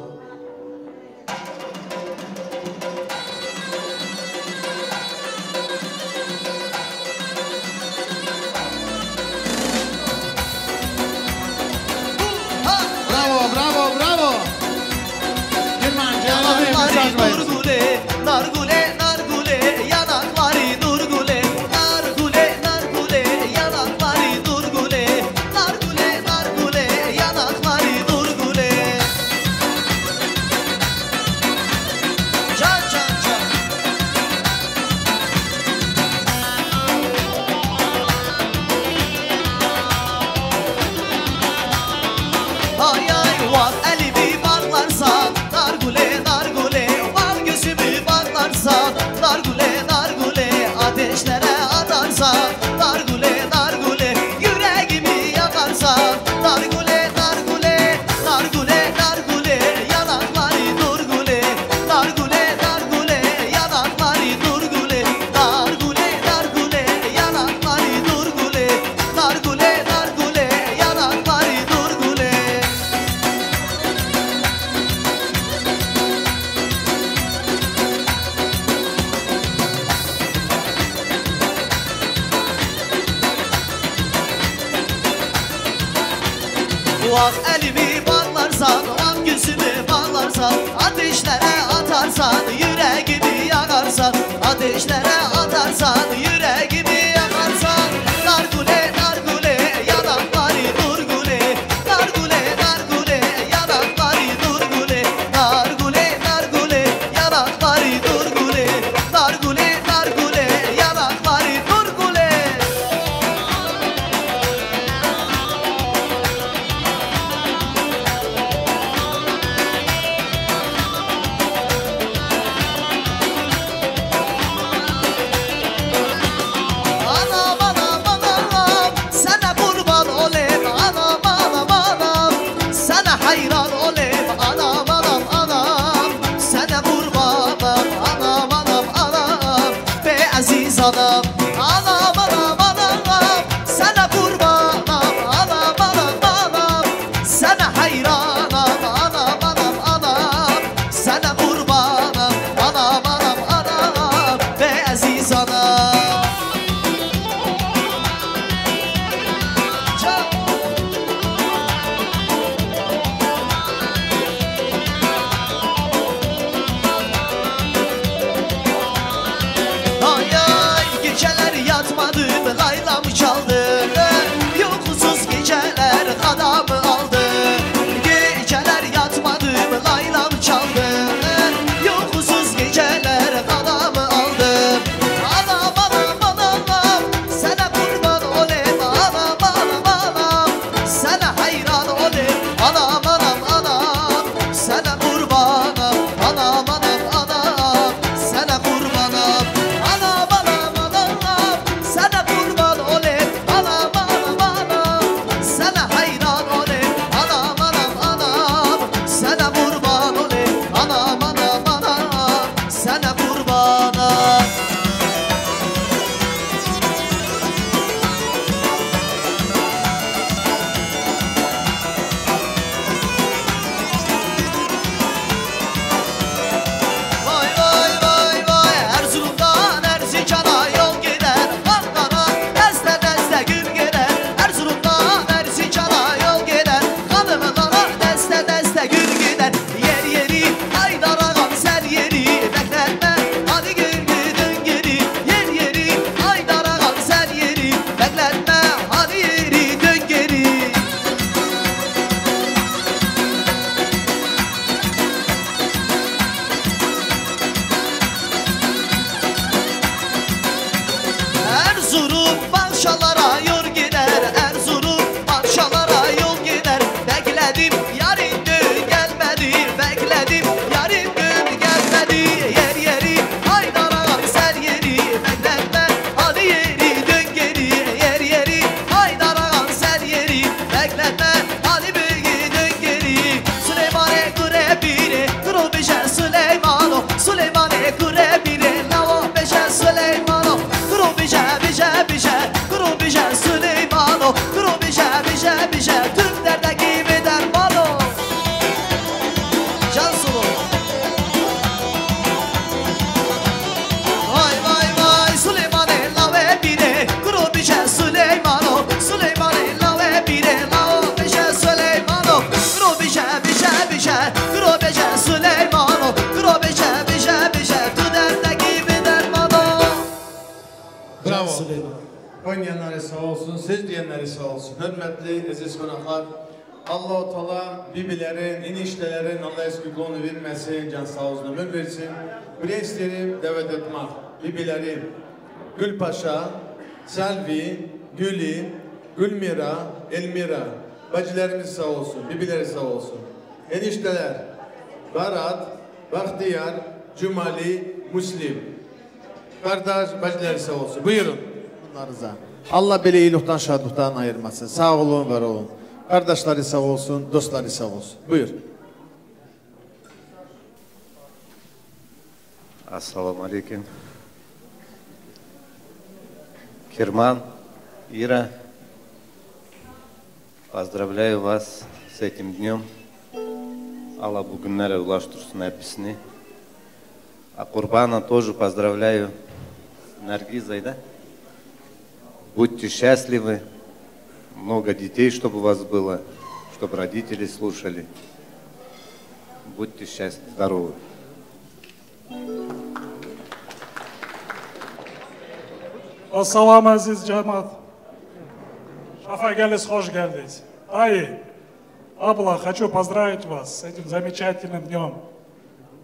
Bravo. Kirman, yanakları nurgule, nargule, yanakları nurgule, nargule, yanakları nurgule, nargule, yanakları nurgule. Can. Ay var elimi bağlarsan, nargule, var gözümü bağlarsan, nargule, ateşlere atarsan, nargule, yüreğimi yakarsan, nargule, yanakları nurgule, nargule, yanakları nurgule, nargule, yanakları nurgule, nargule, yanakları nurgule. Var elimi bağlarsan, var gözümü bağlarsan, ateşlere atarsan, yüreğimi yakarsan, ateşlere atarsan, yüreğimi yakarsan, nargule, yanakları nurgule, nargule, yanakları nurgule, nargule, yanakları nurgule, nargule, yanakları nurgule. olsun, siz diyenleri sağ olsun. Hürmetli, aziz konaklar, Allah-u Teala bibilerin, iniştelerin Allah eskiklığını vermesin, can sağ olsun, ömür versin. Buraya isterim davet etmek. Bibilerim, Gülpaşa, Selvi, Güli, Gülmira, Elmira, bacılarımız sağ olsun, bibileri sağ olsun. Enişteler, Barat, Bahtiyar, Cumali, Müslim. Kardeş, bacıları sağ olsun. Buyurun. Bunlarınıza. Allah belə iyilikten, şadlıktan ayırmasın. Sağ olun, var olun. Kardeşleri sağ olsun, dostları sağ olsun. Buyur. Assalamu alaikum. Кирман, Ира, поздравляю вас с этим днем. Allah bu günlere ulaştırsın hepsini. А Курбана тоже поздравляю. Наргизой, да? Будьте счастливы. Много детей, чтобы у вас было, чтобы родители слушали. Будьте счастливы, здоровы. Ассаламу азиз джамат. Шафа Гелис, хош гелдис. Ай, Абла, хочу поздравить вас с этим замечательным днем.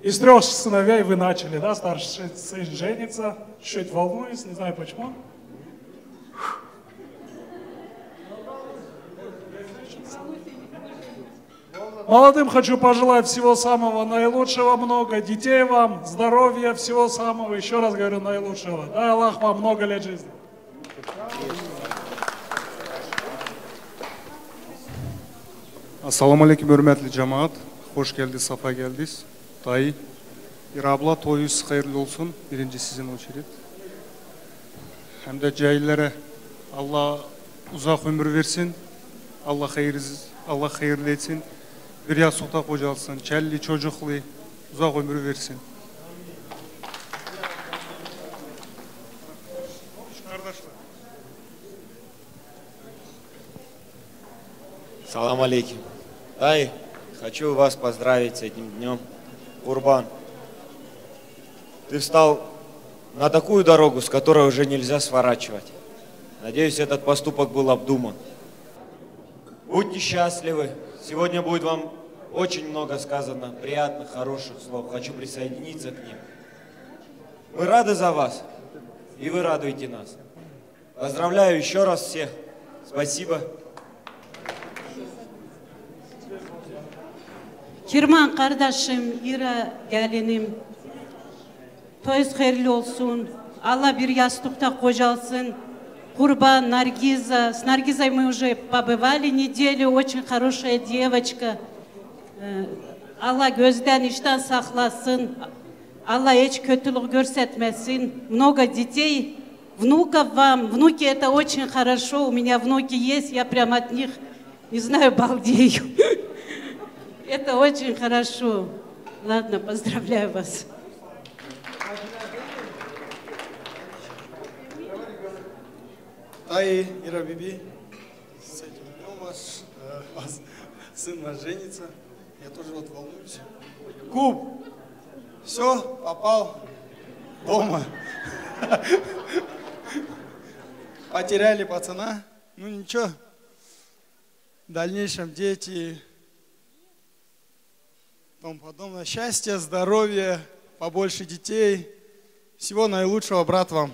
Из 3 сыновей вы начали, да? Старший сын женится. Чуть волнуюсь, не знаю почему. Молодым хочу пожелать всего самого наилучшего, много детей вам, здоровья, всего самого, еще раз говорю, наилучшего. Дай Аллах вам много лет жизни. Assalamu alaikum hürmetli cemaat. Hoş geldiniz, safa geldiniz. Dayı, İra abla toyunuz hayırlı olsun. Birinci sizin очередь. Hem de cahillere Allah uzak ömür versin. Allah hayırlı etsin. Bir yastıkta kocalsın. Çelli, çocuklu, uzak ömür versin. Салам алейкум. Дай, хочу вас поздравить с этим днем. Курбан, ты встал на такую дорогу, с которой уже нельзя сворачивать. Надеюсь, этот поступок был обдуман. Будьте счастливы. Сегодня будет вам очень много сказано приятных, хороших слов. Хочу присоединиться к ним. Мы рады за вас, и вы радуете нас. Поздравляю еще раз всех. Спасибо. Kirman kardeşim, İra gelinim, toyuz hayırlı olsun, Allah bir yastıkta kocalsın, Курбан, Наргиза, с Наргизой мы уже побывали неделю, очень хорошая девочка, Allah gözden işten saklasın, Allah hiç kötülük görsetmesin, много детей, внуков вам, внуки это очень хорошо, у меня внуки есть, я прям от них, не знаю, балдею. Это очень хорошо. Ладно, поздравляю вас. Ай, Ира Биби, с этим днем вас сын ваш женится. Я тоже вот волнуюсь. Куб, все, попал дома. Потеряли пацана. Ну ничего. В дальнейшем дети... тому подобное. Счастья, здоровья, побольше детей. Всего наилучшего, брат, вам.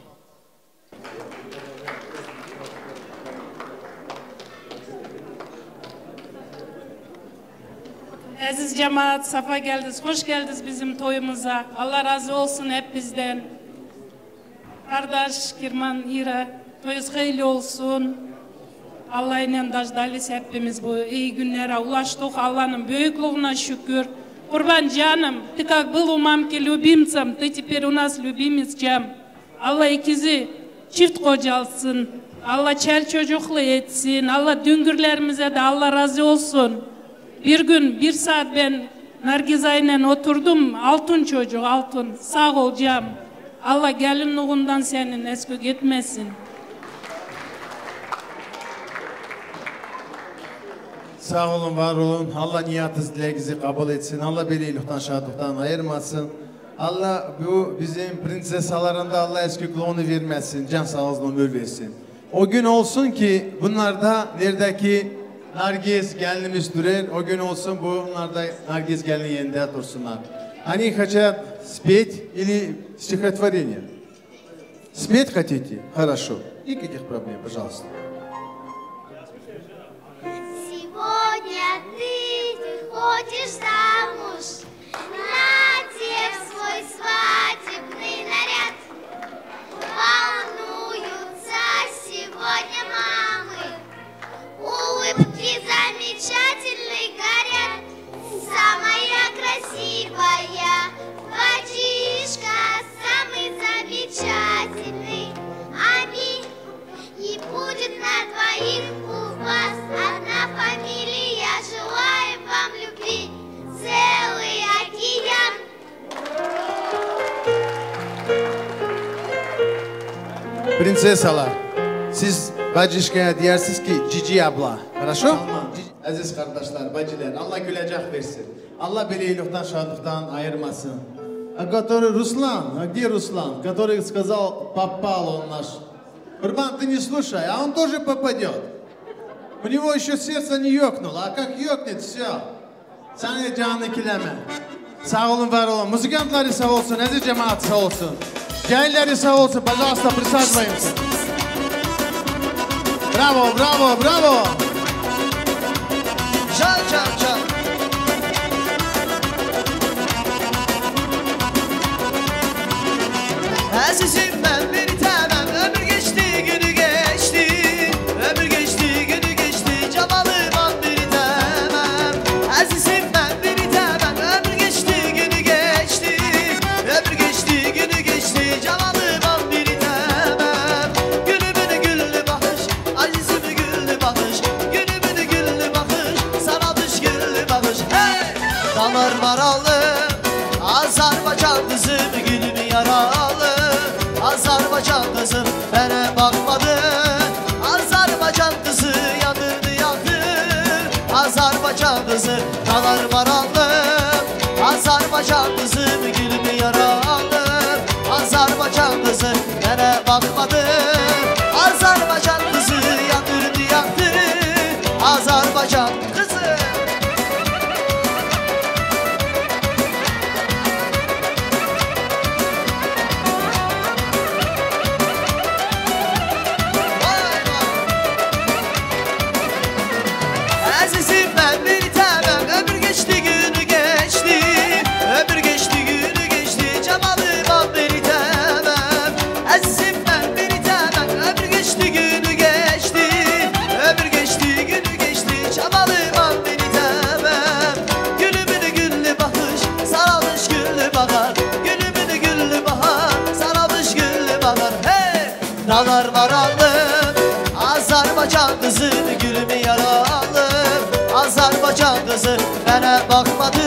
Aziz cemaat, safa geldiniz, hoş geldiniz bizim toyumuza. Allah razı olsun hep bizden. Kardeş Kirman, İra, toyunuz hayırlı olsun. Allah'ın dajdalis hepimiz bu iyi günlere ulaştık. Allah'ın büyüklüğüne şükür. Курбан, Жанам, ты как был у мамки любимцем, ты теперь у нас любимец, Джам. Allah ikizi çift kocalsın. Allah çel çocuklu etsin. Allah düngürlerimize de Allah razı olsun. Bir gün, bir saat ben Nargizay'la oturdum. Altın çocuk, altın. Sağ ol Cam. Allah gelinliğinden senin eski gitmesin. Sağ olun, var olun. Allah niyatınız, dileğinizi kabul etsin. Allah böyle iyilikten, şadlıktan ayırmasın. Allah bu bizim prinsesalarında Allah eski kulağını vermesin. Can sağ olsun, ömür versin. O gün olsun ki bunlarda neredeki Nargiz gelinimiz durar. O gün olsun bunlarda Nargiz gelini yerinde dursunlar. Они хотят спеть или стихотворение? Спеть хотите? Хорошо. Никаких проблем, пожалуйста. Сегодня ты выходишь замуж, надев свой свадебный наряд. Волнуются сегодня мамы, улыбки замечательные горят. Самая красивая братишка, самый замечательный. Аминь. И будет на двоих у вас одна фамилия. Желаем вам любви, целый океан. Prinsesalar, siz bacışkaya diyersiniz ki Cici abla. Хорошо? Aziz kardeşler, bacılar, Allah gülecek versin. Allah beleylikten, şadlıktan ayırmasın. Который Руслан, а где Руслан? Который сказал, попал он наш. Курбан, ты не слушай, а он тоже попадет. У него еще сердце не ёкнуло, а как ёкнет, все. Sana canını kileme. Sağ olun, var olun. Müzikantları sağ olsun, aziz cemaat sağ olsun. Gelirleri sağ olsun, пожалуйста, присаживаемся. Bravo, bravo, bravo. Can, can, can. Azizim ben bir tanem, ömür geçti, günü geçti. Ömür geçti, günü geçti, camalım an bir tanem. Azizim ben bir tanem, ömür geçti, günü geçti. Ömür geçti, günü geçti, camalım an bir tanem. Gülümünü güllü bakış, azizimi güllü bakış. Gülümünü güllü bakış, saralış güllü bakış. Hey! Dalar maralı, Azerbaycan kızım, gülümü yaralı. Azerbaycan kızım bana bakmadı. Azerbaycan kızı yandırdı yaktı. Azerbaycan kızı dalar maralı. Azerbaycan kızım gülümü yaralı. Azerbaycan kızı bana bakmadı. Azerbaycan kızı yandırdı yaktı. Azerbaycan kızı. Azizim ben bir tanem, ömür geçti, günü geçti. Ömür geçti, günü geçti, camalım an bir tanem. Azizim ben bir tanem, ömür geçti, günü geçti. Ömür geçti, günü geçti, camalım an bir tanem. Gülümünü güllü bakış, saralmış güllü bakar. Gülümünü güllü bakar, saralmış güllü bakar. Hey! Dalar maralı, Azerbaycan kızı gülümü yaralı. Azerbaycan kızı bana bakmadı.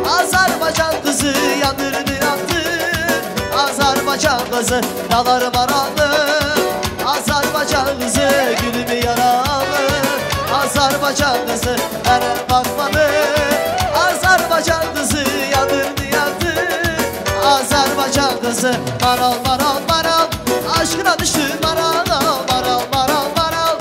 Azerbaycan kızı yandırdı yaktı. Azerbaycan kızı dalarım aralı. Azerbaycan kızı gülümü yaralı. Azerbaycan kızı bana bakmadı. Azerbaycan kızı yandırdı yaktı. Azerbaycan kızı maral maral maral. Aşkına düştüm maral maral maral maral.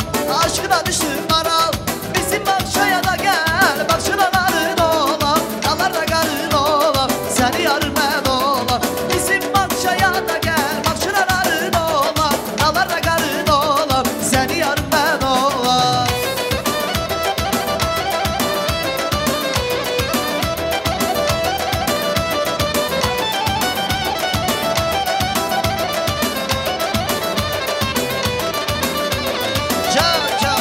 Aşkına düştüm maral. Bizim Bakçaya da gel, Bakçaların oğlan. Dağlarda karın oğlan, seni yarım ben oğlan. Bizim Bakçaya da gel, Bakçaların oğlan. Dağlarda karın oğlan, seni yarım ben oğlan. Can, can.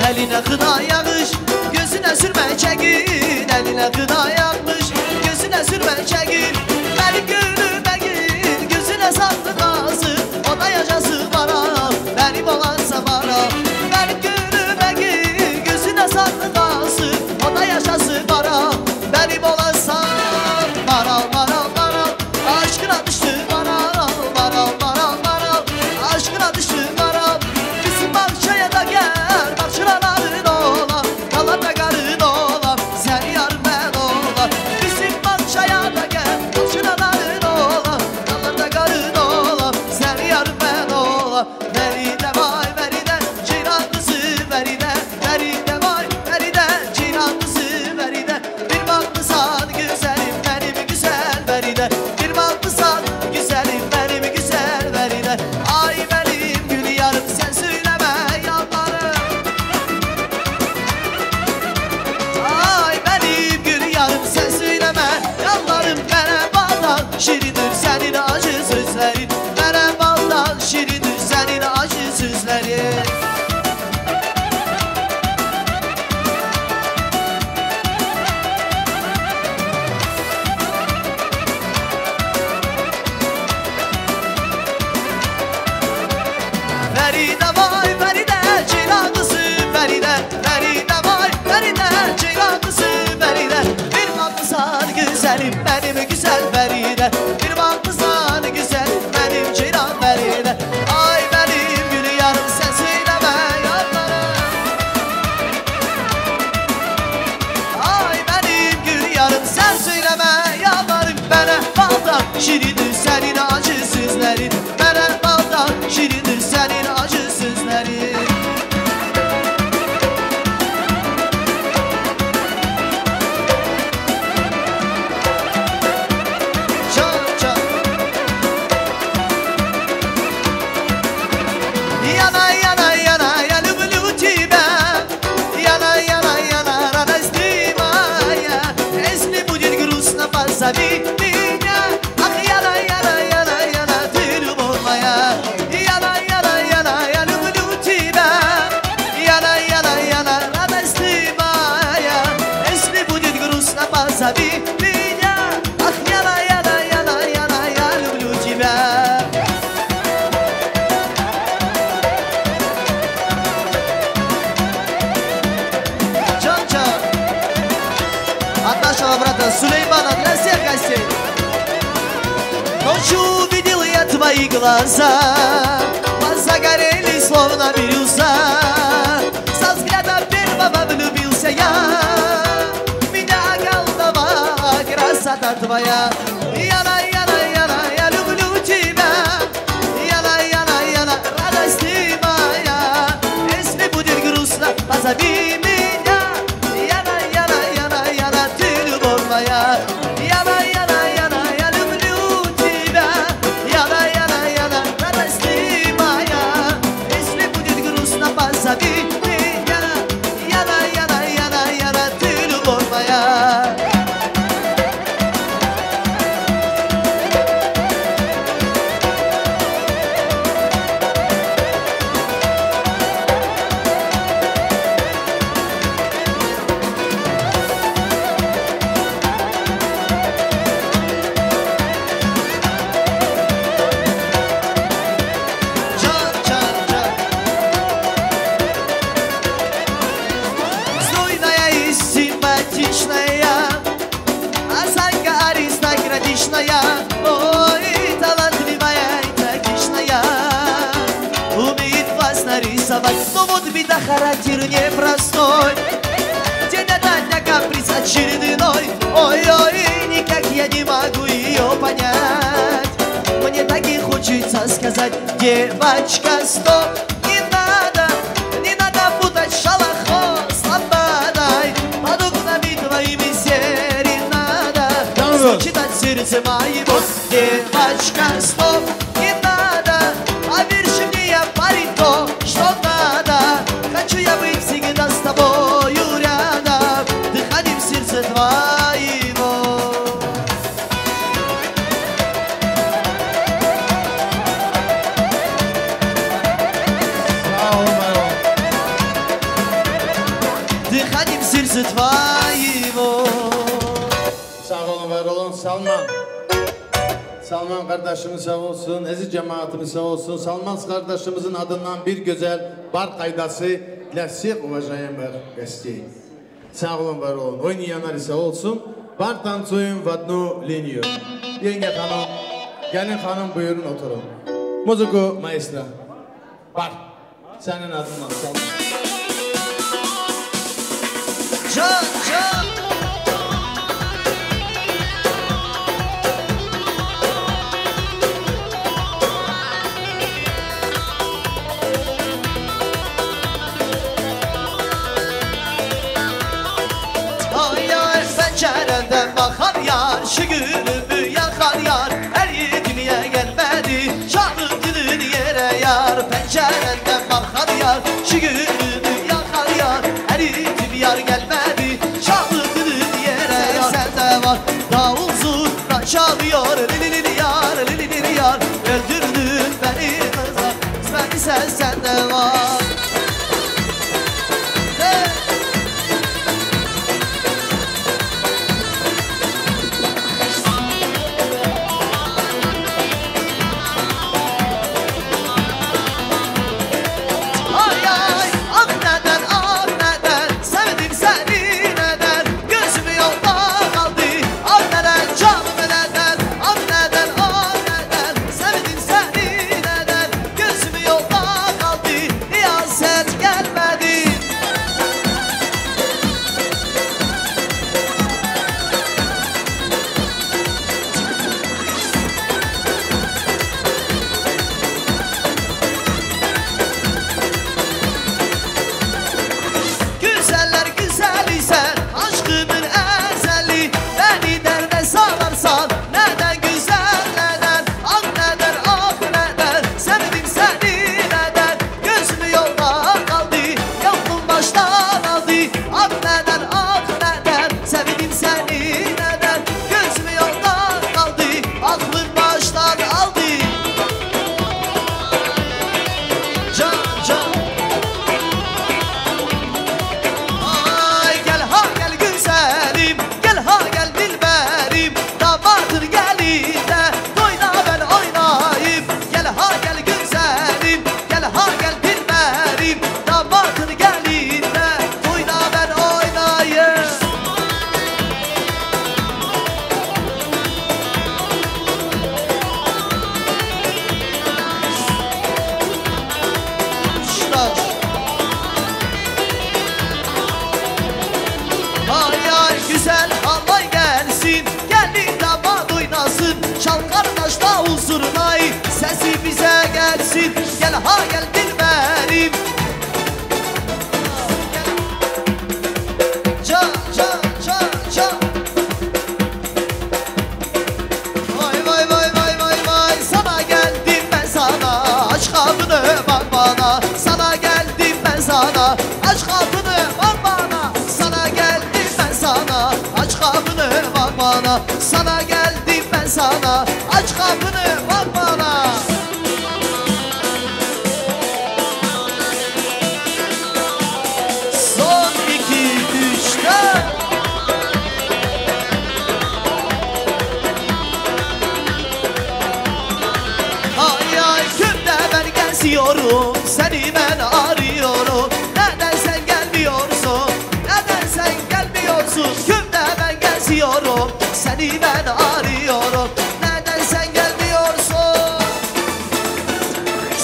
Eline gıda yağış, gözüne sürme çekin. Eline gıda yağmış, gözüne sürme çekin. Benim gönlüme gir, gözüne saklı kalsın. O da yaşasın bana, benim olansa bana. Benim gönlüme gir, gözüne saklı kalsın. O da yaşasın bana, benim olansa. Maral maral maral, aşkına düştüm maral. Maral maral maral, aşkına düştüm maral. Bizim Bakçaya da gel, Bakçaların oğlan. Dağlarda karın oğlan, sen yar ben oğlan. Bizim Bakçaya da gel, Bakçaların Feride vay Feride Ceylanlısı Feride Feride vay Feride Ceylanlısı Feride Bir bakmışsan güzelim benim güzel Feride Bir bakmışsan güzelim benim Ceylan Feride Ay benim gülü yarım sen söyleme yanlara Ay benim gülü yarım sen söyleme yanlarım Bana baldan şirindir senin acı sözlerin Bana baldan şirindir senin acı sözlerin Çok çok Yana yana yana ya lübülü tibe Yana yana yana rana istimaya Esni budir grusna pasavi Minya Ah yana yana yana yana tülüm olmaya Yana yana yana ya lübülü tibe Yana yana yana rana istimaya Esni budir grusna pasavi Minya Ah yana yana yana yana ya lübülü tibe Ча-ча. От нашего брата Сулеймана для всех гостей. Ночью увидел я твои глаза, загорели словно бирюза. Со взгляда первого влюбился я, меня околдовала красота твоя. Яна, Яна, Яна, я люблю тебя. Яна, Яна, Яна, радость ты моя. Если будет грустно, позови меня. Яна, Яна, Яна, Яна, ты любовь моя. Яна, Яна, Яна, я люблю тебя. Яна, Яна, Яна, радость ты моя. Если будет грустно, позови меня. Яна, Яна, Яна, Яна, ты любовь моя. Стройная и симпатичная, осанка аристократичная, ой, талантливая и трагичная, умеет вас нарисовать, но вот беда, характер непростой, день ото дня каприз очередной, ой-ой, никак я не могу ее понять, мне так и хочется сказать, девочка, стоп, не надо путать шалахо с ламбадой, под окнами твоими серенада, читать сердце моего, девочка, стоп, не надо, поверь мне, я парень то, что надо, хочу я быть всегда с тобою рядом, дыханием сердца твоего. Дыханием сердца твоего. Sağ olun, var olun. Salman kardeşimiz sağ olsun, Aziz cemaatimiz sağ olsun. Salman kardeşimizin adından bir güzel bar kaydası для всех уважаемых гостей. Sağ olun, var olun. Oynayanlar sağ olsun. Bar tansuyorum в одну линию. Yenge hanım, gelin hanım buyurun oturun. Muziku maestro. Bar. Senin adından sağ olun. Can, can. Ay ay pencerenden bakar yar, şu gülümü yakar yar, her yetimiye gelmedi, şahın dilini yere yar. Pencerenden bakar yar, şu gülümü yakar yar, her yetim yar gelmedi, şahın çal kardeş davul zurnayı. Sesi bize gelsin, gel ha gel dilberim. Can can can can. Vay vay vay vay vay vay. Sana geldim ben sana, aç kapını bak bana. Sana geldim ben sana, aç kapını bak bana. Sana geldim ben sana, aç kapını bak bana. Sana geldim ben sana, aç kapını bak bana. Son 2, 3, 4. Ay ay günde ben geziyorum, seni ben arıyorum. Neden sen gelmiyorsun, neden sen gelmiyorsun? Günde ben geziyorum, seni ben arıyorum. Neden sen gelmiyorsun?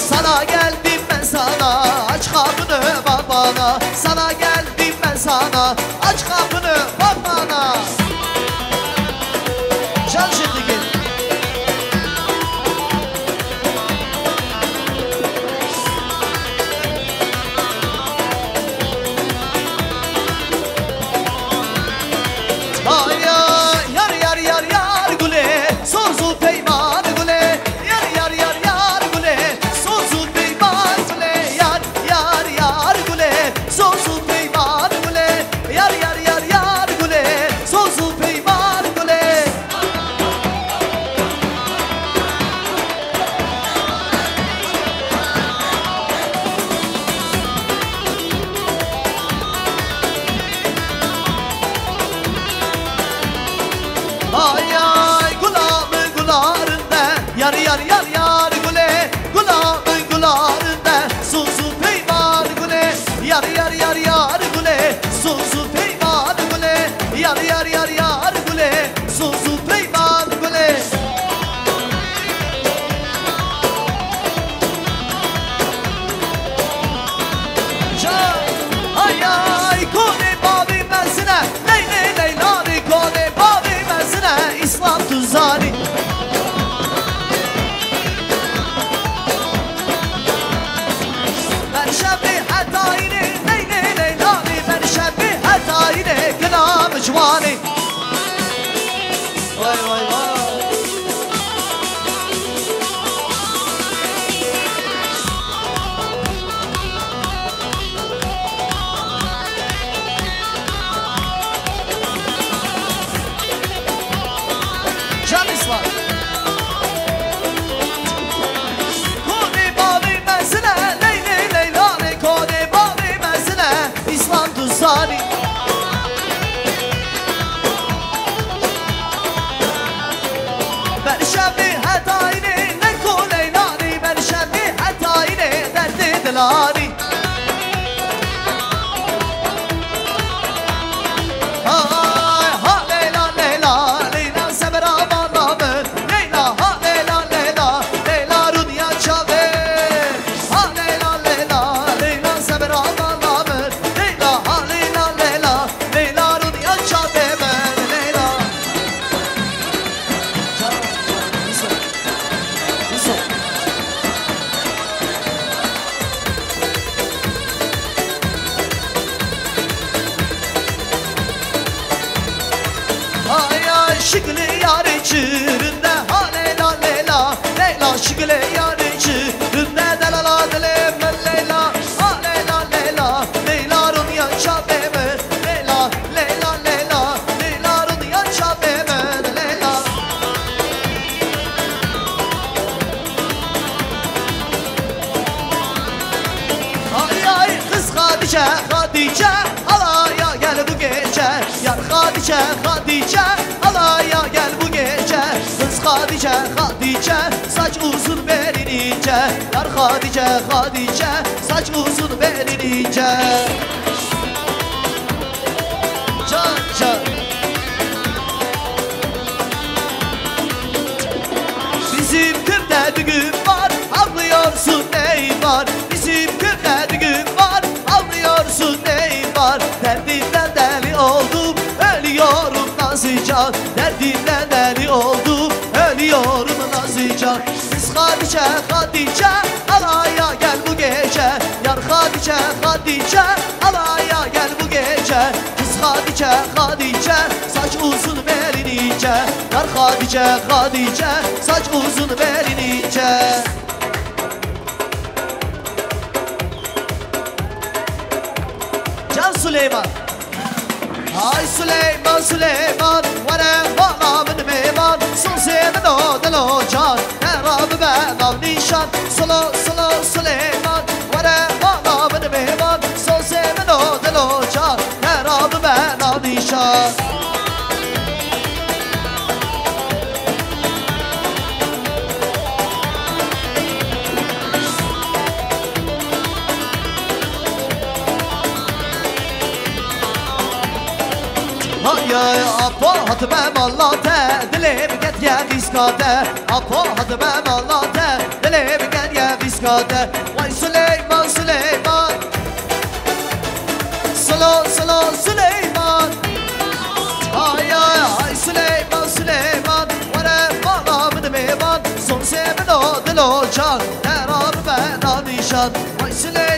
Sana geldim ben sana, aç kapını bak bana. Sana geldim ben sana, aç kapını bak bana. Can şimdi gel. Ay ay yar yar yar yar güle, sonsuz peyman güle. Yar yar yar yar güle, sonsuz peyman güle. Yar yar yar güle, sonsuz peyman güle. Yar yar yar yar güle, sonsuz peyman güle. Ay ay gulamın gularında, yar yar yar yar güle. Gulamın gularında, sonsuz peyman güle. Yar yar yar yar güle, sonsuz peyman güle. Yar yar yar yar güle, sonsuz peyman güle. Ay ay kone babi mezine, ley ley ley lani kone babi mezine, İslam tuzani. Ben şebi hatayini, ley ley ley lani. Ben şebi hatayini, kınam cvani. Vay vay vay. Can İslam. Kone babi mezine, ley ley ley lani. Kone babi mezine, İslam tuzani. Ben şebi hatayini, ne kone lani. Ben şebi hatayini, derdi dilani. Ay ha leyla leyla, leyla sever amanamı. Leyla ha leyla leyla, leyla dünya çave. Ha leyla leyla, leyla sever amanamı. Leyla ha leyla leyla, leyla dünya çave. Leyla. Ay ay şıklı yarı çüründe, ha leyla leyla. Leyla şıklı yarı çüründe, delala delem leyla. Ha leyla leyla, leyla dünya çave. Leyla leyla leyla, leyla dünya çave. Leyla. Ay ay kız Hatice, Hatice, alaya gel bu gece. Yar Hatice, Hatice, alaya gel bu gece. Kız Hatice, Hatice, saç uzun belin ince. Yar Hatice, Hatice, saç uzun belin ince. Can can. Bizim köyde düğün var, anlıyorsun ney var. Bizim köyde düğün var, anlıyorsun ney var. Derdimden deli oldum, ölüyorum nazlıca. Derdimden deli oldum, ölüyorum. seviyorum nazlıca. Kız Hatice Hatice alaya gel bu gece. Yar Hatice Hatice alaya gel bu gece. Kız Hatice Hatice saç uzun belin ince. Yar Hatice Hatice saç uzun belin ince. Can Süleyman. Ay Süleyman Süleyman vere bana min meyman. Son seven o delo can Herabı ben av nişan. Solo solo Süleyman vere bana min meyman. Son seven o delo can Herabı ben av nişan. Ay apo hatmem Allah'te dilim get ya viskate. Apo hatmem Allah'te dilim get ya viskate. Vay Süleyman Süleyman Solo solo Süleyman. Ay ay Süleyman Süleyman vere bana min meyman. Son seven o dilo can Herabı ben anişan. Vay Süleyman